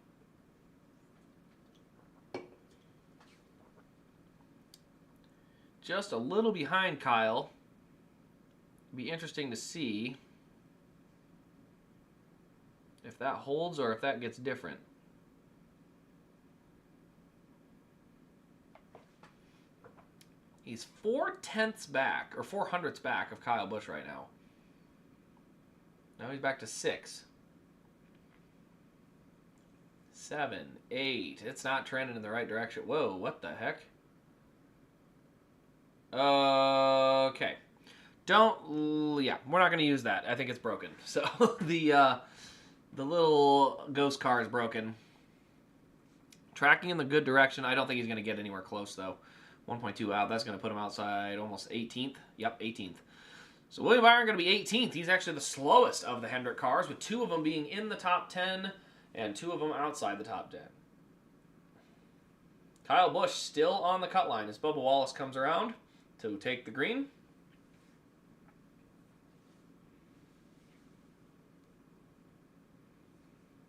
Just a little behind Kyle. Be interesting to see if that holds or if that gets different. He's 4/10 back, or 400ths back of Kyle Busch right now. Now he's back to 6. 7, 8. It's not trending in the right direction. Whoa, what the heck? Okay. Yeah, we're not going to use that. I think it's broken. So the little ghost car is broken. Tracking in the good direction. I don't think he's going to get anywhere close, though. 1.2 out. That's going to put him outside almost 18th. Yep, 18th. So William Byron going to be 18th. He's actually the slowest of the Hendrick cars, with 2 of them being in the top 10 and 2 of them outside the top 10. Kyle Busch still on the cut line as Bubba Wallace comes around to take the green.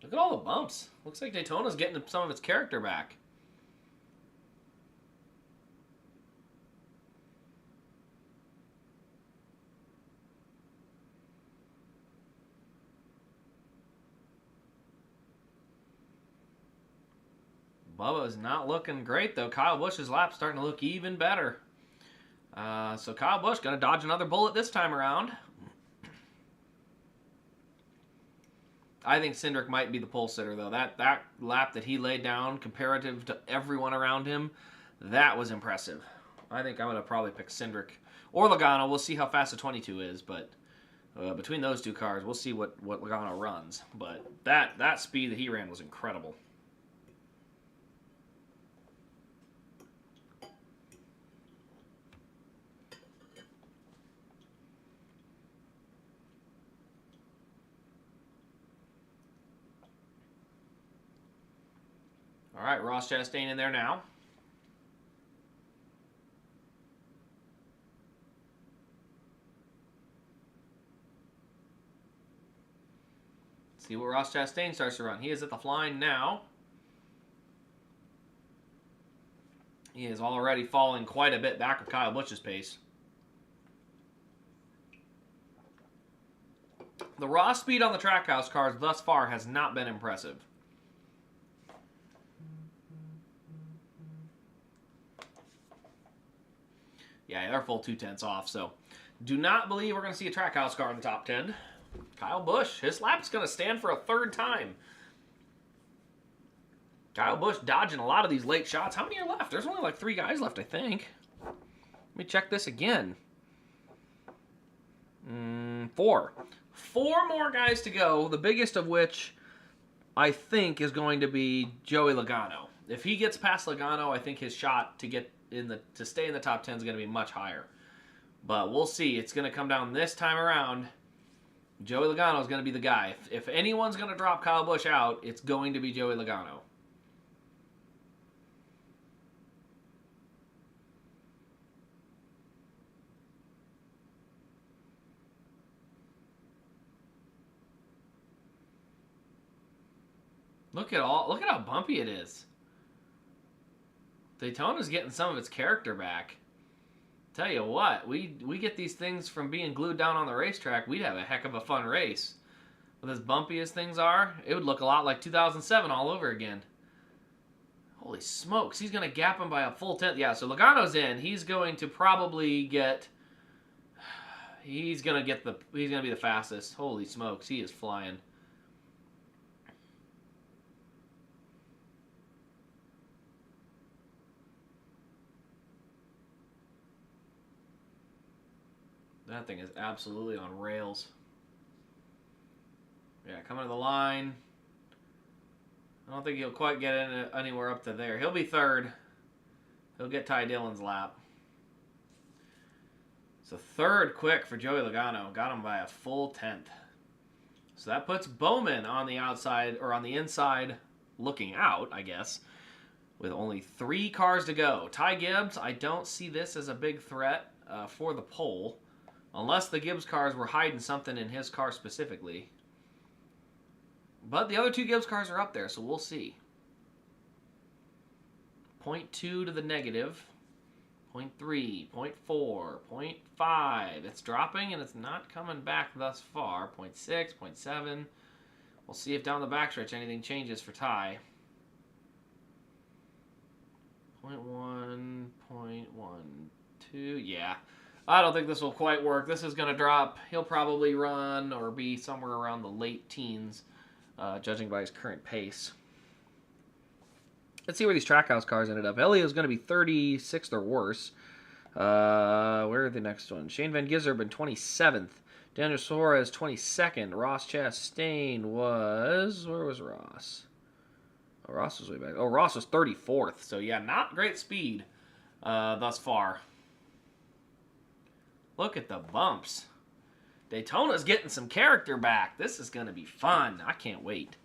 Look at all the bumps. Looks like Daytona's getting some of its character back. Bubba's not looking great, though. Kyle Busch's lap's starting to look even better. So Kyle Busch going to dodge another bullet this time around. I think Cindric might be the pole sitter, though. That lap that he laid down comparative to everyone around him, that was impressive. I think I'm going to probably pick Cindric or Logano. We'll see how fast the 22 is, but between those 2 cars, we'll see what Logano runs. But that speed that he ran was incredible. All right, Ross Chastain in there now. See what Ross Chastain starts to run. He is at the line now. He is already falling quite a bit back of Kyle Busch's pace. The raw speed on the Trackhouse cars thus far has not been impressive. Yeah, they're full 2/10 off, so Do not believe we're going to see a Trackhouse car in the top 10. Kyle Busch, his lap's going to stand for a third time. Kyle Busch dodging a lot of these late shots. How many are left? There's only like 3 guys left, I think. Let me check this again. 4. 4 more guys to go, the biggest of which I think is going to be Joey Logano. If he gets past Logano, I think his shot to stay in the top 10 is going to be much higher. But we'll see. It's going to come down this time around. Joey Logano is going to be the guy. If anyone's going to drop Kyle Busch out, it's going to be Joey Logano. Look at how bumpy it is. Daytona's getting some of its character back. Tell you what, we get these things from being glued down on the racetrack, we'd have a heck of a fun race. With as bumpy as things are, it would look a lot like 2007 all over again. Holy smokes, he's going to gap him by a full 10th. Yeah, so Logano's in. He's going to probably get... He's going to be the fastest. Holy smokes, he is flying. That thing is absolutely on rails. Yeah, coming to the line. I don't think he'll quite get anywhere up to there. He'll be third. He'll get Ty Dillon's lap. So third quick for Joey Logano. Got him by a full 10th. So that puts Bowman on the outside, or on the inside, looking out, I guess, with only 3 cars to go. Ty Gibbs, I don't see this as a big threat for the pole. Unless the Gibbs cars were hiding something in his car specifically. But the other 2 Gibbs cars are up there, so we'll see. 0.2 to the negative. 0.3, 0.4, 0.5. It's dropping and it's not coming back thus far. 0.6, 0.7. We'll see if down the backstretch anything changes for Ty. 0.1, 0.12. Yeah. I don't think this will quite work. This is going to drop. He'll probably run or be somewhere around the late teens, judging by his current pace. Let's see where these Trackhouse cars ended up. Elio's going to be 36th or worse. Where are the next ones? Shane Van Gisbergen, 27th. Daniel Suarez, 22nd. Ross Chastain was... Where was Ross? Oh, Ross was way back. Oh, Ross was 34th. So, yeah, not great speed thus far. Look at the bumps. Daytona's getting some character back. This is going to be fun. I can't wait.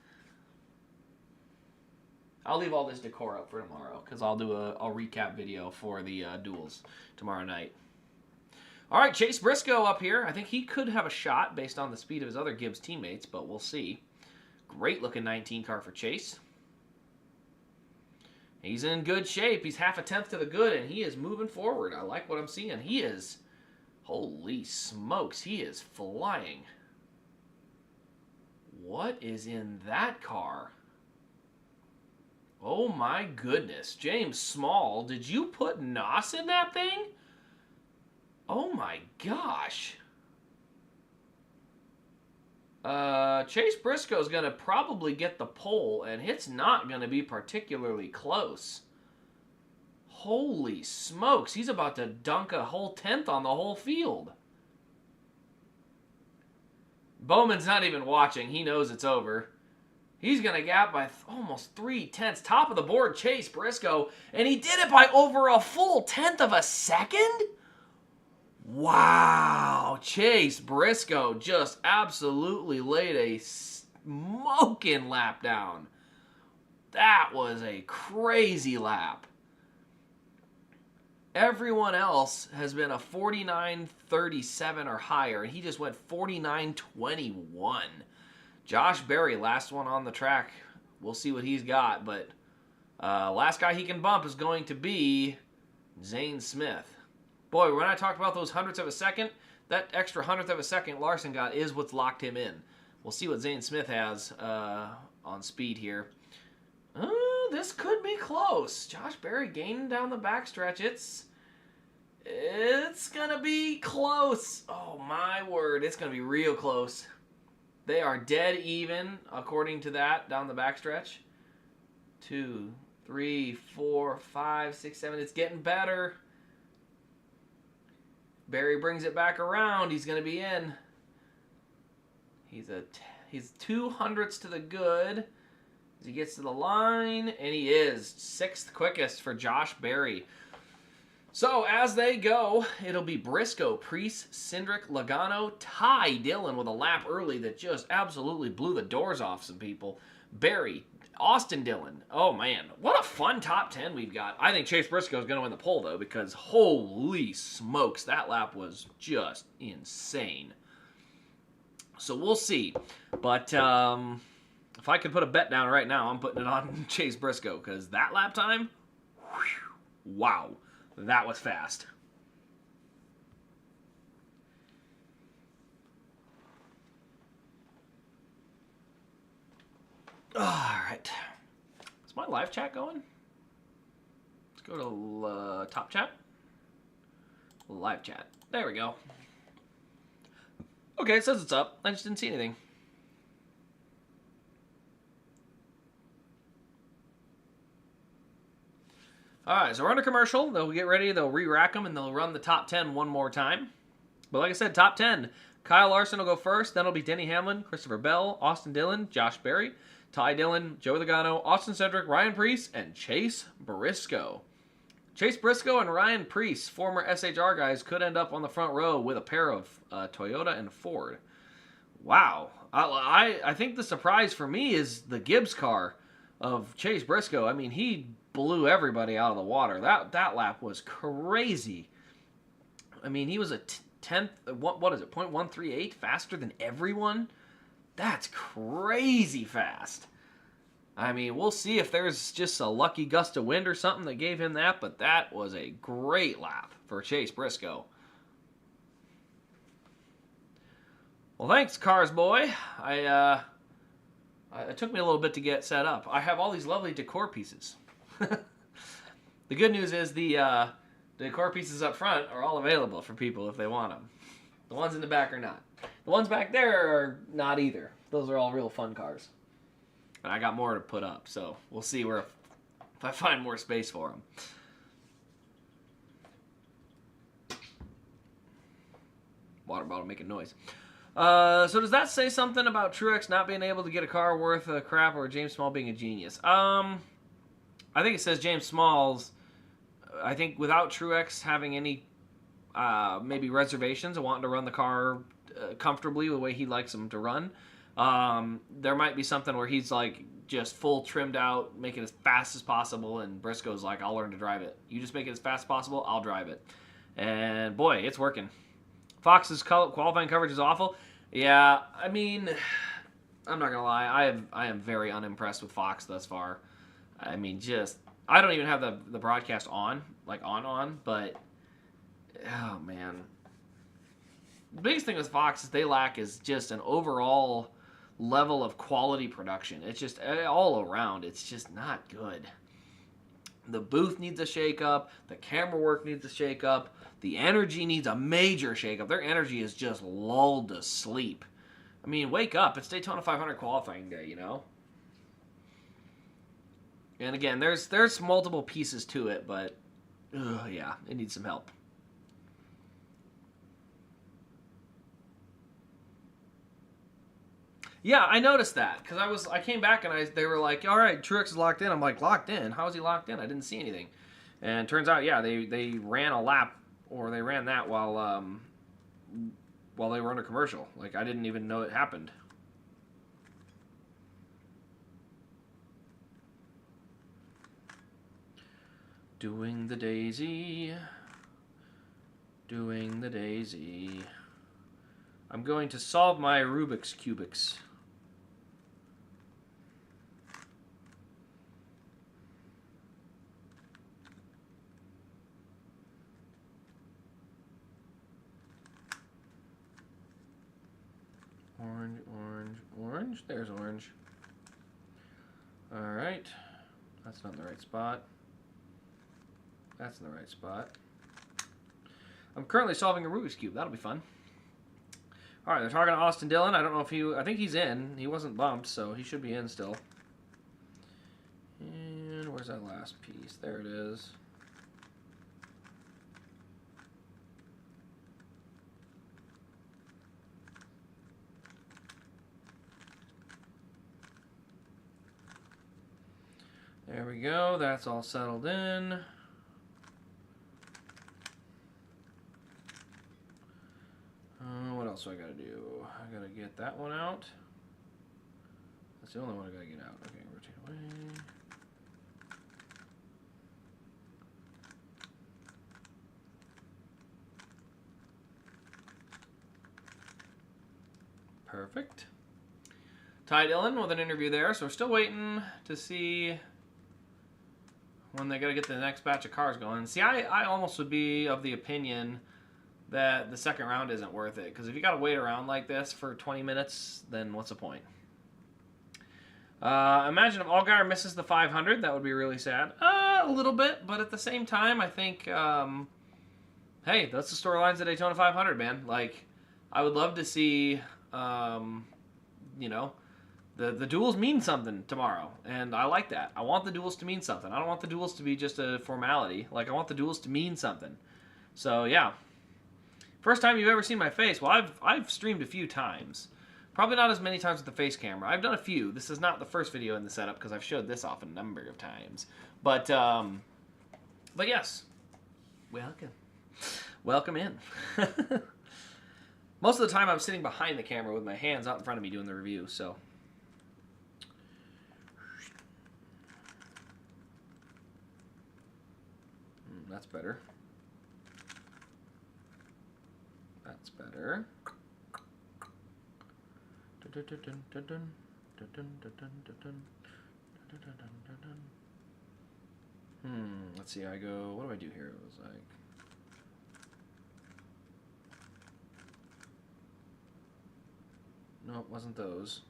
I'll leave all this decor up for tomorrow because I'll do a recap video for the duels tomorrow night. All right, Chase Briscoe up here. I think he could have a shot based on the speed of his other Gibbs teammates, but we'll see. Great looking 19 car for Chase. He's in good shape. He's half a tenth to the good, and he is moving forward. I like what I'm seeing. He is... Holy smokes, he is flying. What is in that car? Oh my goodness. James Small, did you put NOS in that thing? Oh my gosh. Chase Briscoe's going to probably get the pole, and it's not going to be particularly close. Holy smokes, he's about to dunk a whole 10th on the whole field. Bowman's not even watching. He knows it's over. He's going to gap by almost 3/10. Top of the board, Chase Briscoe. And he did it by over a full 10th of a second? Wow. Chase Briscoe just absolutely laid a smoking lap down. That was a crazy lap. Everyone else has been a 49.37 or higher, and he just went 49.21. Josh Berry, last one on the track. We'll see what he's got, but last guy he can bump is going to be Zane Smith. Boy, when I talked about those hundredths of a second, that extra hundredth of a second Larson got is what's locked him in. We'll see what Zane Smith has on speed here. This could be close. Josh Berry gaining down the backstretch. It's going to be close. Oh, my word. It's going to be real close. They are dead even, according to that, down the backstretch. 2, 3, 4, 5, 6, 7. It's getting better. Barry brings it back around. He's going to be in. He's 2 hundredths to the good as he gets to the line, and he is 6th quickest for Josh Berry. So as they go, it'll be Briscoe, Priest, Cindric, Logano, Ty Dillon with a lap early that just absolutely blew the doors off some people. Berry, Austin Dillon. Oh man, what a fun top 10 we've got. I think Chase Briscoe is going to win the pole though, because holy smokes, that lap was just insane. So we'll see. But if I could put a bet down right now, I'm putting it on Chase Briscoe, because that lap time, whew, wow, that was fast. All right. Is my live chat going? Let's go to top chat. Live chat. There we go. Okay, it says it's up. I just didn't see anything. All right, so we're under commercial. They'll get ready. They'll re-rack them, and they'll run the top 10 one more time. But like I said, top 10. Kyle Larson will go first. Then it'll be Denny Hamlin, Christopher Bell, Austin Dillon, Josh Berry, Ty Dillon, Joey Logano, Austin Cindric, Ryan Preece, and Chase Briscoe. Chase Briscoe and Ryan Preece, former SHR guys, could end up on the front row with a pair of Toyota and Ford. Wow. I think the surprise for me is the Gibbs car of Chase Briscoe. I mean, he blew everybody out of the water. That lap was crazy. I mean, he was a 10th, what is it, 0.138 faster than everyone? That's crazy fast. I mean, we'll see if there's just a lucky gust of wind or something that gave him that, but that was a great lap for Chase Briscoe. Well, thanks, Cars Boy. It took me a little bit to get set up. I have all these lovely decor pieces. The good news is the decor pieces up front are all available for people if they want them. The ones in the back are not. The ones back there are not either. Those are all real fun cars. And I got more to put up, so we'll see if I find more space for them. Water bottle making noise. So does that say something about Truex not being able to get a car worth of crap, or James Small being a genius? I think it says James Small's. I think without Truex having any maybe reservations of wanting to run the car comfortably the way he likes them to run, there might be something where he's like just full trimmed out, make it as fast as possible, and Briscoe's like, I'll learn to drive it. You just make it as fast as possible, I'll drive it. And boy, it's working. Fox's qualifying coverage is awful. Yeah, I mean, I'm not gonna lie, I am very unimpressed with Fox thus far. I mean, I don't even have the broadcast on, but oh man. The biggest thing with Fox is they lack is just an overall level of quality production. It's just all around, it's just not good. The booth needs a shake-up. The camera work needs a shake-up. The energy needs a major shake-up. Their energy is just lulled to sleep. I mean, wake up. It's Daytona 500 qualifying day, you know? And again, there's multiple pieces to it, but yeah, it needs some help. Yeah, I noticed that because I came back and they were like, all right, Truex is locked in. I'm like, locked in? How is he locked in? I didn't see anything. And it turns out, yeah, they ran a lap, or they ran that while they were under commercial. Like, I didn't even know it happened. Doing the daisy. Doing the daisy. I'm going to solve my Rubik's Cubics. Orange, orange, orange. There's orange. All right. That's not in the right spot. That's in the right spot. I'm currently solving a Rubik's Cube. That'll be fun. All right, they're talking to Austin Dillon. I don't know if I think he's in. He wasn't bumped, so he should be in still. And where's that last piece? There it is. There we go. That's all settled in. What else do I gotta do? I gotta get that one out. That's the only one I gotta get out. Okay, rotate away. Perfect. Ty Dillon with an interview there, so we're still waiting to see when they gotta get the next batch of cars going. See, I almost would be of the opinion that the second round isn't worth it, because if you got to wait around like this for 20 minutes, then what's the point? Imagine if Allgaier misses the 500, that would be really sad. A little bit, but at the same time, I think, hey, that's the storylines of Daytona 500, man. Like, I would love to see, you know, the duels mean something tomorrow, and I like that. I want the duels to mean something. I don't want the duels to be just a formality. Like, I want the duels to mean something. So, yeah. First time you've ever seen my face. Well, I've streamed a few times. Probably not as many times with the face camera. I've done a few. This is not the first video in the setup because I've showed this off a number of times. But yes, welcome. Welcome in. Most of the time I'm sitting behind the camera with my hands out in front of me doing the review, so. That's better. That's better. Let's see, I go, what do I do here? It was like, no, it wasn't those.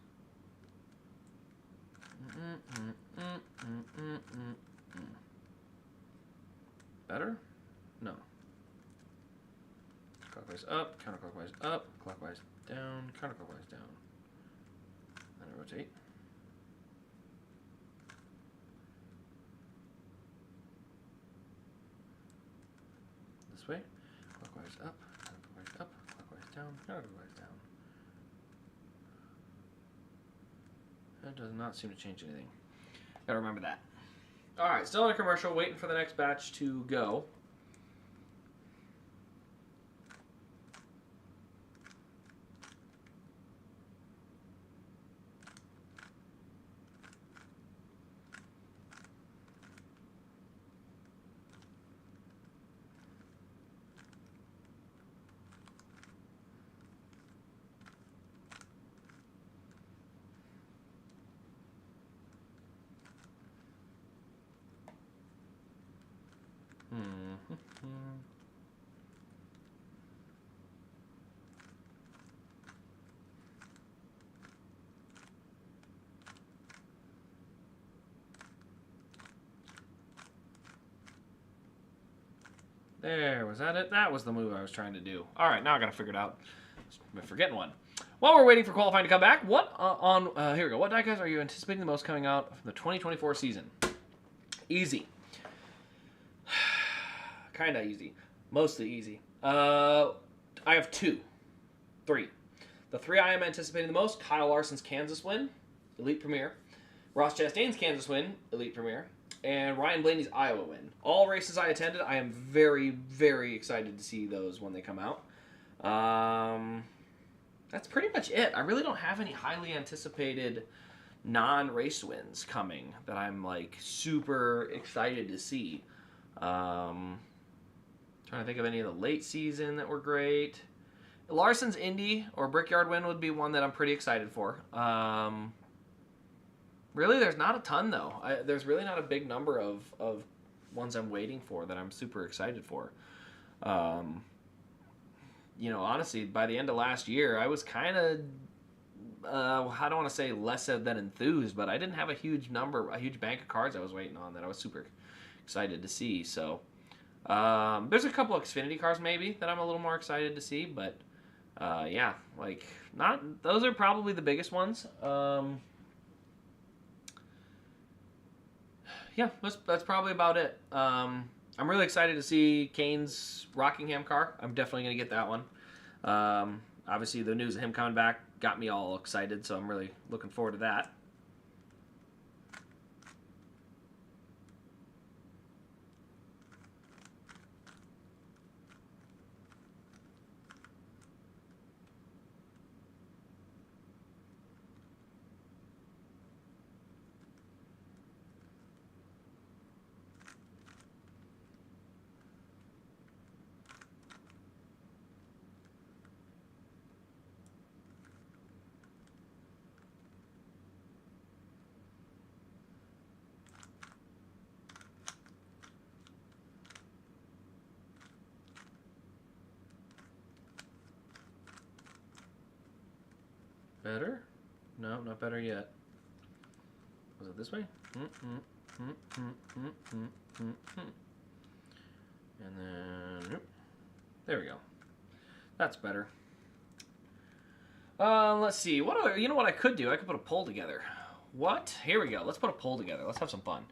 Better? No. Clockwise up, counterclockwise up, clockwise down, counterclockwise down. Then I rotate. This way. Clockwise up, clockwise down, counterclockwise down. That does not seem to change anything. Gotta remember that. Alright, still in a commercial, waiting for the next batch to go. There, was that it? That was the move I was trying to do. All right, now I got to figure it out. I'm forgetting one. While we're waiting for qualifying to come back, here we go. What diecast are you anticipating the most coming out from the 2024 season? Easy. Kind of easy. Mostly easy. I have three. The three I am anticipating the most: Kyle Larson's Kansas win, Elite Premier; Ross Chastain's Kansas win, Elite Premier; and Ryan Blaney's Iowa win. All races I attended. I am very, very excited to see those when they come out. That's pretty much it. I really don't have any highly anticipated non-race wins coming that I'm like super excited to see. Trying to think of any of the late season that were great. Larson's Indy or Brickyard win would be one that I'm pretty excited for. Really, there's not a ton, though. There's really not a big number of ones I'm waiting for that I'm super excited for. You know, honestly, by the end of last year, I was kind of, I don't want to say less than enthused, but I didn't have a huge bank of cards I was waiting on that I was super excited to see. So, There's a couple Xfinity cars maybe that I'm a little more excited to see, but yeah, like not those are probably the biggest ones. Yeah, that's probably about it. I'm really excited to see Kane's Rockingham car. I'm definitely gonna get that one. Obviously, the news of him coming back got me all excited, so I'm really looking forward to that. Better? No, not better yet. Was it this way? And then, there we go. That's better. Let's see. What other? You know what I could do? I could put a poll together. What? Here we go. Let's put a poll together. Let's have some fun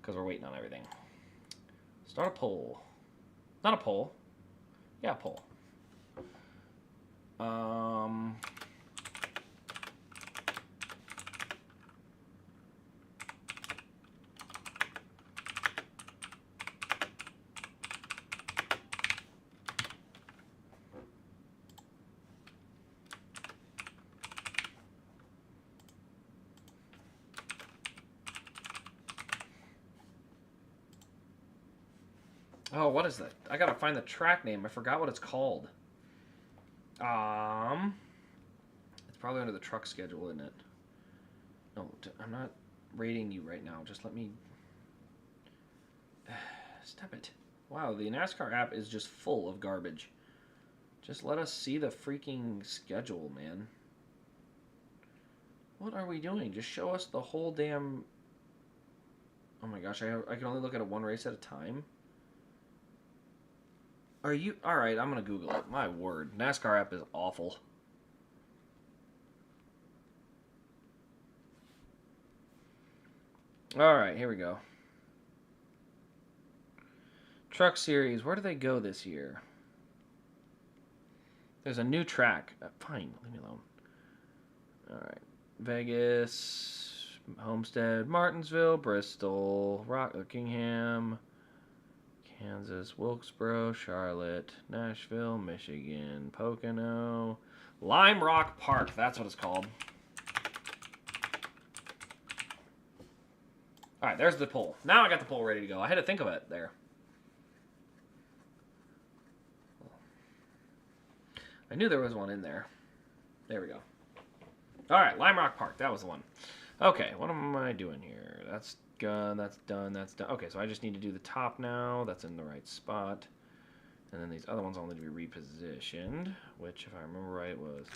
because we're waiting on everything. Start a poll. Not a poll. Yeah, a poll. Oh, what is that? I gotta find the track name. I forgot what it's called. It's probably under the truck schedule, isn't it? No, I'm not rating you right now. Just let me... Stop it. Wow, the NASCAR app is just full of garbage. Just let us see the freaking schedule, man. What are we doing? Just show us the whole damn... Oh my gosh, I can only look at it one race at a time? Are you... Alright, I'm going to Google it. My word. NASCAR app is awful. Alright, here we go. Truck Series. Where do they go this year? There's a new track. Fine, leave me alone. Alright. Vegas, Homestead, Martinsville, Bristol, Rockingham... Kansas, Wilkesboro, Charlotte, Nashville, Michigan, Pocono, Lime Rock Park. That's what it's called. All right, there's the poll. Now I got the poll ready to go. I had to think of it there. I knew there was one in there. There we go. All right, Lime Rock Park. That was the one. Okay, what am I doing here? That's done, that's done, that's done. Okay, so I just need to do the top now. That's in the right spot. And then these other ones all need to be repositioned, which, if I remember right, was...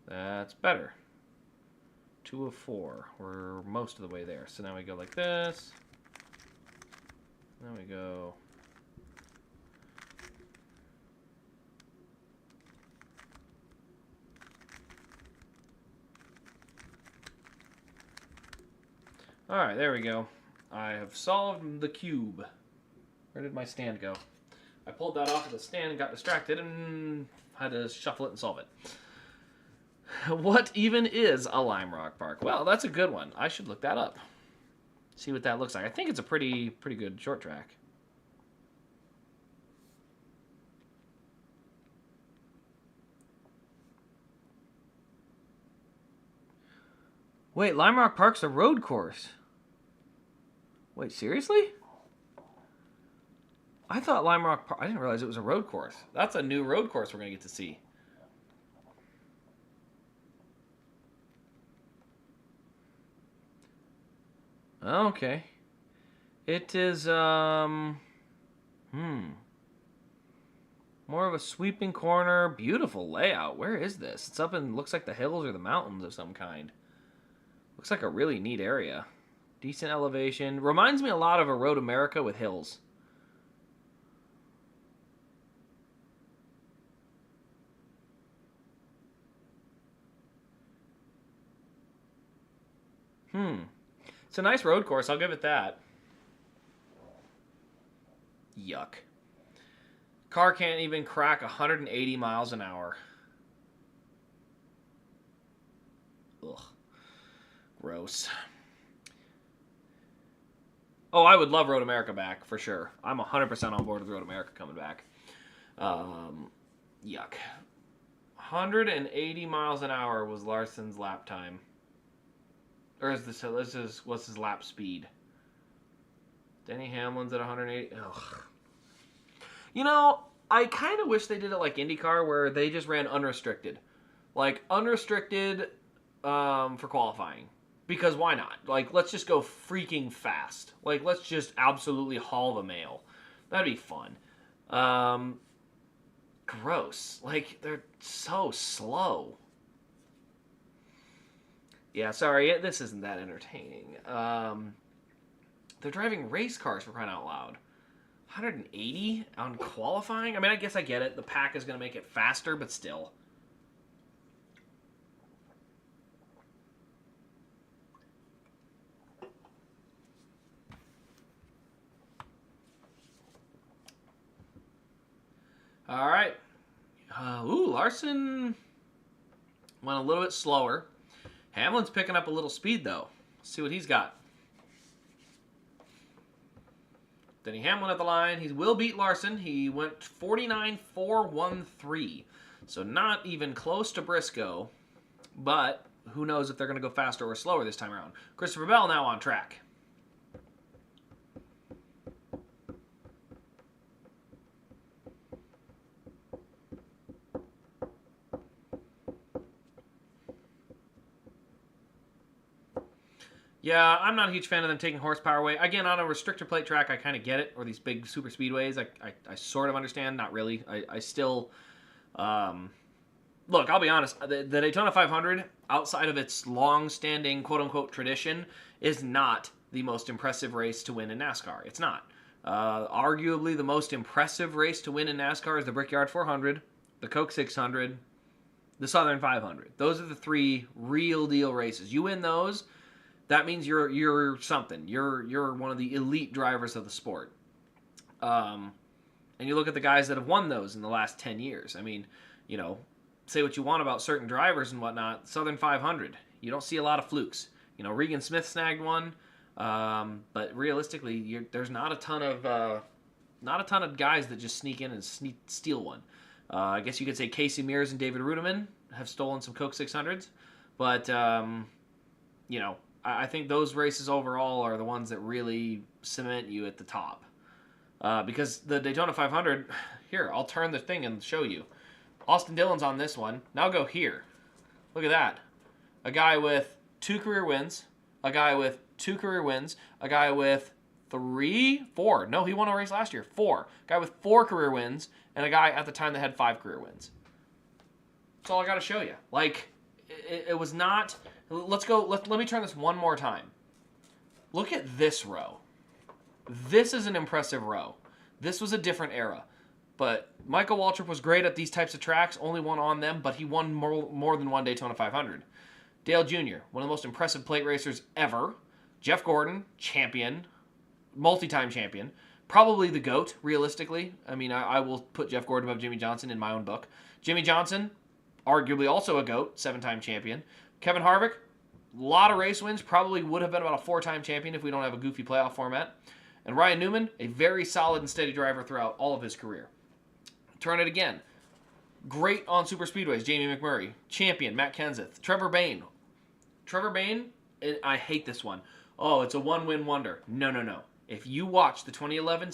That's better. 2 of 4. We're most of the way there. So now we go like this. Now we go... Alright, there we go. I have solved the cube. Where did my stand go? I pulled that off of the stand and got distracted and had to shuffle it and solve it. What even is a Lime Rock Park? Well, that's a good one. I should look that up. See what that looks like. I think it's a pretty good short track. Wait, Lime Rock Park's a road course. Wait, seriously? I thought Lime Rock Park... I didn't realize it was a road course. That's a new road course we're going to get to see. Okay. It is, more of a sweeping corner. Beautiful layout. Where is this? It's up in... Looks like the hills or the mountains of some kind. Looks like a really neat area. Decent elevation. Reminds me a lot of a Road America with hills. It's a nice road course. I'll give it that. Yuck. Car can't even crack 180 miles an hour. Ugh. Gross. Oh, I would love Road America back, for sure. I'm 100% on board with Road America coming back. Yuck. 180 miles an hour was Larson's lap time. Or is this what's his lap speed? Denny Hamlin's at 180. Ugh. You know, I kind of wish they did it like IndyCar, where they just ran unrestricted. Like, unrestricted for qualifying. Because why not? Like, let's just go freaking fast. Like, let's just absolutely haul the mail. That'd be fun. Gross. Like, they're so slow. Yeah, sorry, this isn't that entertaining. They're driving race cars, for crying out loud. 180 on qualifying? I mean, I guess I get it. The pack is going to make it faster, but still. All right. Larson went a little bit slower. Hamlin's picking up a little speed, though. Let's see what he's got. Denny Hamlin at the line. He will beat Larson. He went 49.413. So not even close to Briscoe. But who knows if they're going to go faster or slower this time around. Christopher Bell now on track. Yeah, I'm not a huge fan of them taking horsepower away. Again, on a restrictor plate track, I kind of get it. Or these big super speedways, I sort of understand. Not really. I still... look, I'll be honest. The Daytona 500, outside of its long-standing quote-unquote tradition, is not the most impressive race to win in NASCAR. It's not. Arguably, the most impressive race to win in NASCAR is the Brickyard 400, the Coke 600, the Southern 500. Those are the three real-deal races. You win those... that means you're something. You're one of the elite drivers of the sport. And you look at the guys that have won those in the last 10 years. I mean, you know, say what you want about certain drivers and whatnot. Southern 500, you don't see a lot of flukes. You know, Regan Smith snagged one, but realistically, there's not a ton of guys that just sneak in and steal one. I guess you could say Casey Mears and David Rudiman have stolen some Coke 600s, but you know. I think those races overall are the ones that really cement you at the top. Because the Daytona 500, here, I'll turn the thing and show you. Austin Dillon's on this one. Now go here. Look at that. A guy with 2 career wins. A guy with 2 career wins. A guy with 4. No, he won a race last year. 4. A guy with 4 career wins. And a guy at the time that had 5 career wins. That's all I got to show you. Like, it was not... Let's go. Let me turn this one more time. Look at this row. This is an impressive row. This was a different era. But Michael Waltrip was great at these types of tracks, only won on them, but he won more than one Daytona 500. Dale Jr., one of the most impressive plate racers ever. Jeff Gordon, champion, multi-time champion. Probably the GOAT, realistically. I mean, I will put Jeff Gordon above Jimmy Johnson in my own book. Jimmy Johnson, arguably also a GOAT, 7-time champion. Kevin Harvick, a lot of race wins, probably would have been about a 4-time champion if we don't have a goofy playoff format. And Ryan Newman, a very solid and steady driver throughout all of his career. Turn it again. Great on super speedways, Jamie McMurray. Champion, Matt Kenseth. Trevor Bayne, I hate this one. Oh, it's a one-win wonder. No. If you watch the 2011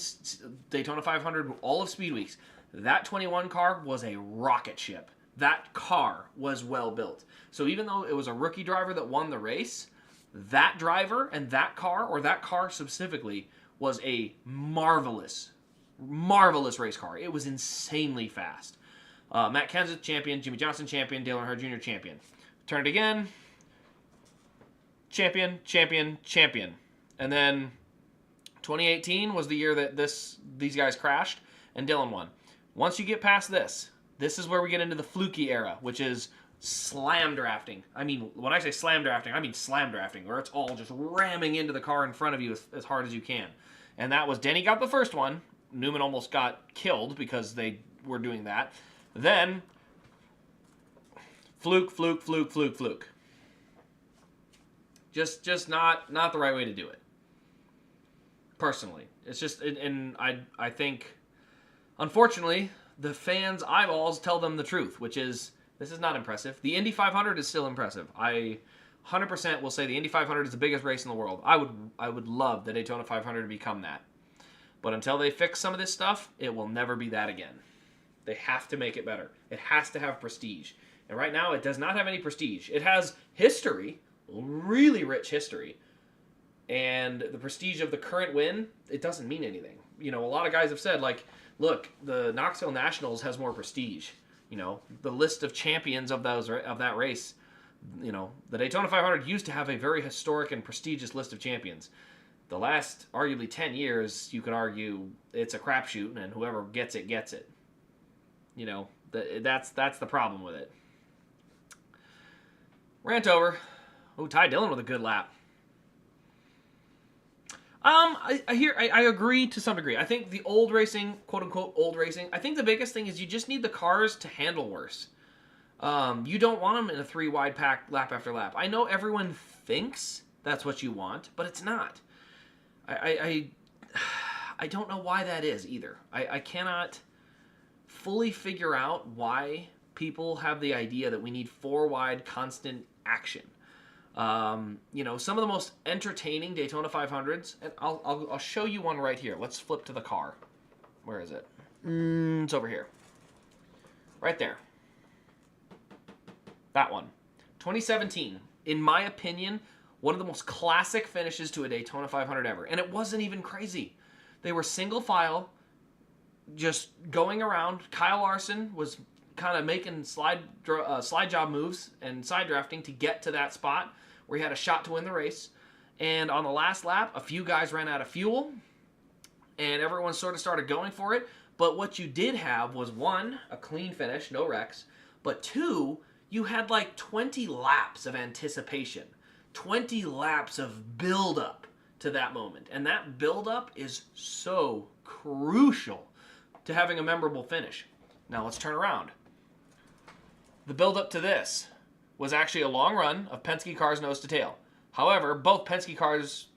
Daytona 500, all of Speed Weeks, that 21 car was a rocket ship. That car was well built. So even though it was a rookie driver that won the race, that driver and that car, or that car specifically, was a marvelous race car. It was insanely fast. Matt Kenseth, champion. Jimmy Johnson, champion. Dale Earnhardt Jr., champion. Turn it again. Champion. And then 2018 was the year that these guys crashed, and Dillon won. Once you get past this is where we get into the fluky era, which is slam drafting. I mean, when I say slam drafting, I mean slam drafting, where it's all just ramming into the car in front of you as hard as you can. And that was, Denny got the first one. Newman almost got killed because they were doing that. Then, fluke. Just not the right way to do it. Personally. It's just, and I think, unfortunately, the fans' eyeballs tell them the truth, which is, this is not impressive. The Indy 500 is still impressive. I 100% will say the Indy 500 is the biggest race in the world. I would love the Daytona 500 to become that. But until they fix some of this stuff, it will never be that again. They have to make it better. It has to have prestige. And right now, it does not have any prestige. It has history, really rich history. And the prestige of the current win, it doesn't mean anything. You know, a lot of guys have said, like, look, the Knoxville Nationals has more prestige. You know, the list of champions of that race, you know, the Daytona 500 used to have a very historic and prestigious list of champions. The last, arguably 10 years, you could argue it's a crapshoot, and whoever gets it, gets it. You know, that's the problem with it. Rant over. Oh, Ty Dillon with a good lap. I agree to some degree. I think the old racing, quote unquote old racing, I think the biggest thing is you just need the cars to handle worse. You don't want them in a 3-wide pack lap after lap. I know everyone thinks that's what you want, but it's not. I don't know why that is either. I cannot fully figure out why people have the idea that we need 4-wide constant action. You know, some of the most entertaining Daytona 500s, and I'll show you one right here. Let's flip to the car. Where is it? It's over here. Right there. That one. 2017, in my opinion, one of the most classic finishes to a Daytona 500 ever. And it wasn't even crazy. They were single file, just going around. Kyle Larson was kind of making slide job moves and side drafting to get to that spot where he had a shot to win the race. And on the last lap, a few guys ran out of fuel, and everyone sort of started going for it. But what you did have was, one, a clean finish, no wrecks, but two, you had like 20 laps of anticipation, 20 laps of build-up to that moment. And that build-up is so crucial to having a memorable finish. Now let's turn around. The build-up to this was actually a long run of Penske cars nose to tail. However, both Penske cars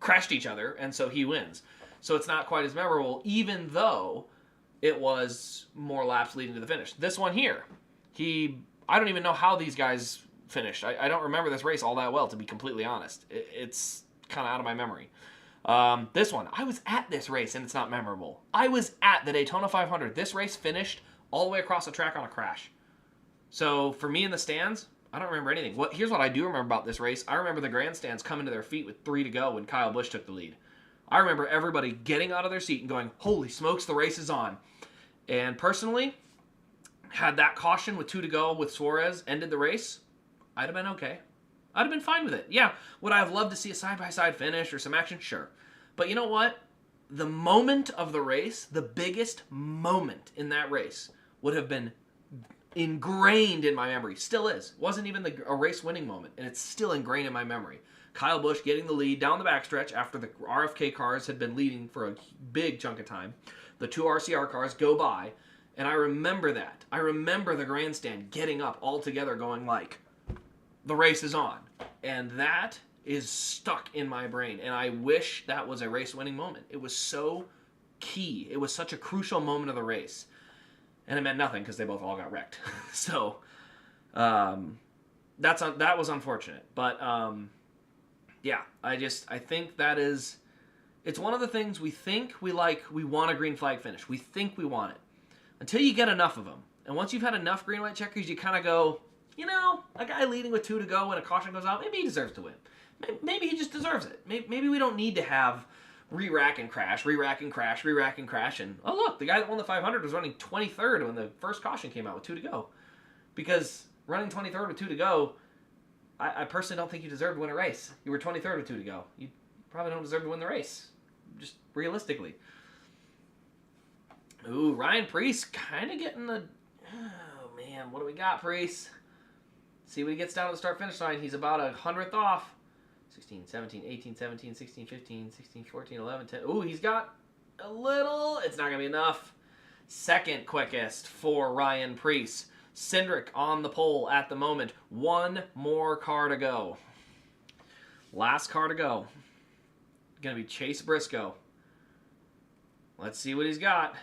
crashed each other, and so he wins. So it's not quite as memorable, even though it was more laps leading to the finish. This one here, I don't even know how these guys finished. I don't remember this race all that well, to be completely honest. It's kind of out of my memory. This one, I was at this race, and it's not memorable. I was at the Daytona 500. This race finished all the way across the track on a crash. So for me in the stands, I don't remember anything. Here's what I do remember about this race. I remember the grandstands coming to their feet with 3 to go when Kyle Busch took the lead. I remember everybody getting out of their seat and going, holy smokes, the race is on. And personally, had that caution with 2 to go with Suarez ended the race, I'd have been okay. I'd have been fine with it. Yeah, would I have loved to see a side-by-side finish or some action? Sure. But you know what? The moment of the race, the biggest moment in that race, would have been ingrained in my memory. Still is. Wasn't even a race-winning moment, and it's still ingrained in my memory. Kyle Busch getting the lead down the backstretch after the RFK cars had been leading for a big chunk of time. The 2 RCR cars go by, and I remember that. I remember the grandstand getting up all together going like, the race is on. And that is stuck in my brain, and I wish that was a race-winning moment. It was so key. It was such a crucial moment of the race. And it meant nothing because they both all got wrecked. So that was unfortunate. But yeah, I think it's one of the things we think we want a green flag finish. We think we want it. Until you get enough of them. And once you've had enough green white checkers, you kind of go, you know, a guy leading with 2 to go when a caution goes out, maybe he deserves to win. Maybe he just deserves it. Maybe we don't need to have re-rack and crash, and oh look, the guy that won the 500 was running 23rd when the first caution came out with 2 to go. Because running 23rd with 2 to go, I personally don't think you deserve to win a race. You were 23rd with 2 to go. You probably don't deserve to win the race, just realistically. Ooh, Ryan Preece kind of getting the... Oh, man, what do we got, Preece? See when he gets down to the start-finish line, he's about 100th off. 16, 17, 18, 17, 16, 15, 16, 14, 11, 10. Ooh, he's got a little... It's not going to be enough. Second quickest for Ryan Preece. Cindric on the pole at the moment. One more car to go. Last car to go. Going to be Chase Briscoe. Let's see what he's got.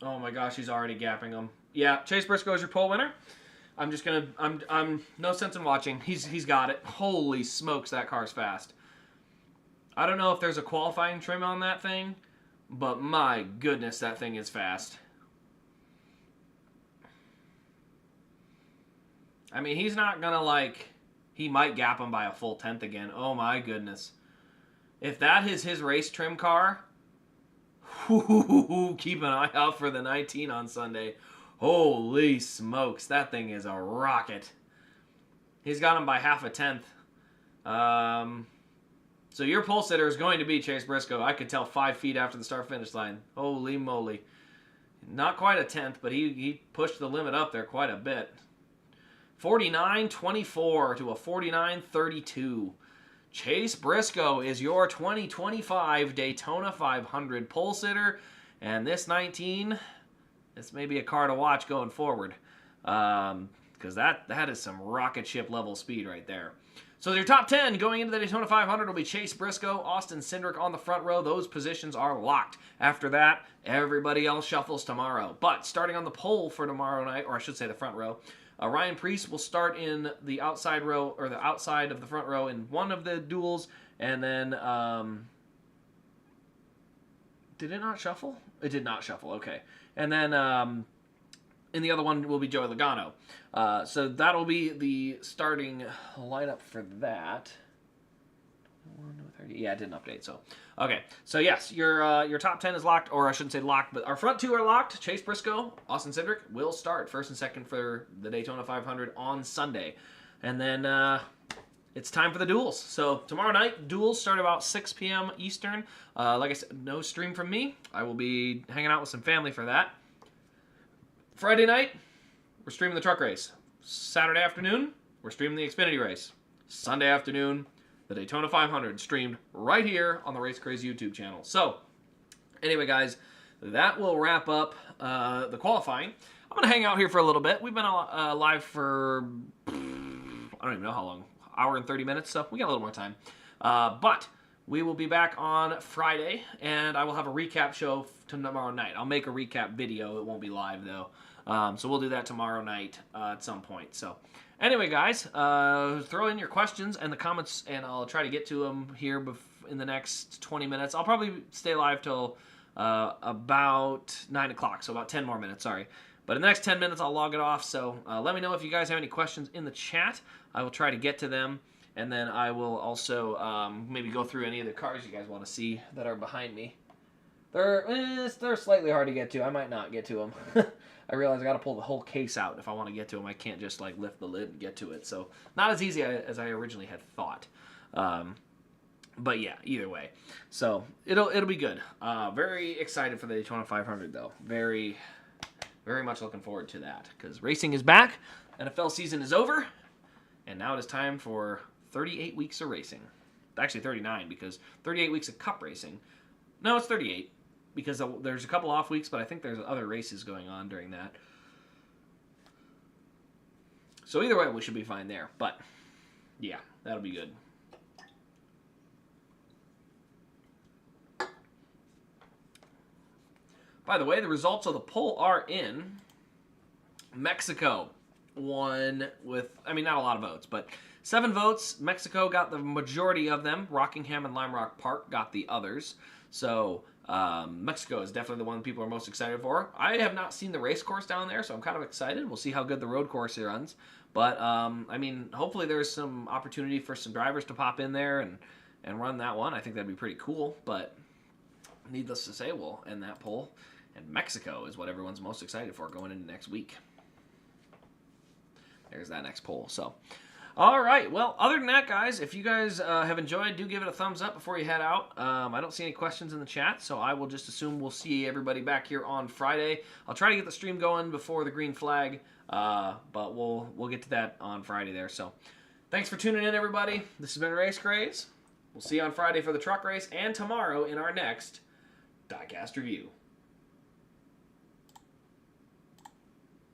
Oh my gosh, he's already gapping him. Yeah, Chase Briscoe is your pole winner. I'm no sense in watching. He's got it. Holy smokes, that car's fast. I don't know if there's a qualifying trim on that thing, but my goodness, that thing is fast. I mean, he's not gonna like, he might gap him by a full tenth again. Oh my goodness. If that is his race trim car, keep an eye out for the 19 on Sunday. Holy smokes, that thing is a rocket. He's got him by half a tenth. So your pole sitter is going to be Chase Briscoe. I could tell 5 feet after the start-finish line. Holy moly. Not quite a tenth, but he pushed the limit up there quite a bit. 49.24 to a 49.32. Chase Briscoe is your 2025 Daytona 500 pole sitter. And this 19, this may be a car to watch going forward. Because that is some rocket ship level speed right there. So your top 10 going into the Daytona 500 will be Chase Briscoe, Austin Cindric on the front row. Those positions are locked. After that, everybody else shuffles tomorrow. But starting on the pole for tomorrow night, or I should say the front row, Ryan Preece will start in the outside row, or the outside of the front row in one of the duels, and then, did it not shuffle? It did not shuffle, okay. And then, in the other one will be Joey Logano. So that'll be the starting lineup for that. 1:30. Yeah, it didn't update, so. Okay, so yes, your top 10 is locked, or I shouldn't say locked, but our front two are locked. Chase Briscoe, Austin Cindric will start first and second for the Daytona 500 on Sunday. And then it's time for the duels. So tomorrow night, duels start about 6 p.m. Eastern. Like I said, no stream from me. I will be hanging out with some family for that. Friday night, we're streaming the truck race. Saturday afternoon, we're streaming the Xfinity race. Sunday afternoon, the Daytona 500 streamed right here on the Race Crazy YouTube channel. So, anyway, guys, that will wrap up the qualifying. I'm going to hang out here for a little bit. We've been live for, I don't even know how long, hour and 30 minutes, so we got a little more time. But we will be back on Friday, and I will have a recap show tomorrow night. I'll make a recap video. It won't be live, though. So we'll do that tomorrow night at some point. So anyway, guys, throw in your questions and the comments, and I'll try to get to them here in the next 20 minutes. I'll probably stay live till about 9 o'clock, so about 10 more minutes, sorry. But in the next 10 minutes, I'll log it off. So let me know if you guys have any questions in the chat. I will try to get to them. And then I will also maybe go through any of the cars you guys want to see that are behind me. They're slightly hard to get to. I might not get to them. I realize I got to pull the whole case out if I want to get to them. I can't just like lift the lid and get to it. So not as easy as I originally had thought. But yeah, either way. So it'll be good. Very excited for the Daytona 500 though. Very, very much looking forward to that because racing is back. NFL season is over, and now it is time for 38 weeks of racing. Actually 39 because 38 weeks of cup racing. No, it's 38 because there's a couple off weeks, but I think there's other races going on during that. So either way, we should be fine there. But yeah, that'll be good. By the way, the results of the poll are in. Mexico won with, I mean, not a lot of votes, but 7 votes. Mexico got the majority of them. Rockingham and Lime Rock Park got the others. So Mexico is definitely the one people are most excited for. I have not seen the race course down there, so I'm kind of excited. We'll see how good the road course runs. But, I mean, hopefully there's some opportunity for some drivers to pop in there and run that one. I think that'd be pretty cool. But needless to say, we'll end that poll. And Mexico is what everyone's most excited for going into next week. There's that next poll. So, all right. Well, other than that, guys, if you guys have enjoyed, do give it a thumbs up before you head out. I don't see any questions in the chat, so I will just assume we'll see everybody back here on Friday. I'll try to get the stream going before the green flag, but we'll get to that on Friday there. So, thanks for tuning in, everybody. This has been Race Craze. We'll see you on Friday for the truck race and tomorrow in our next diecast review.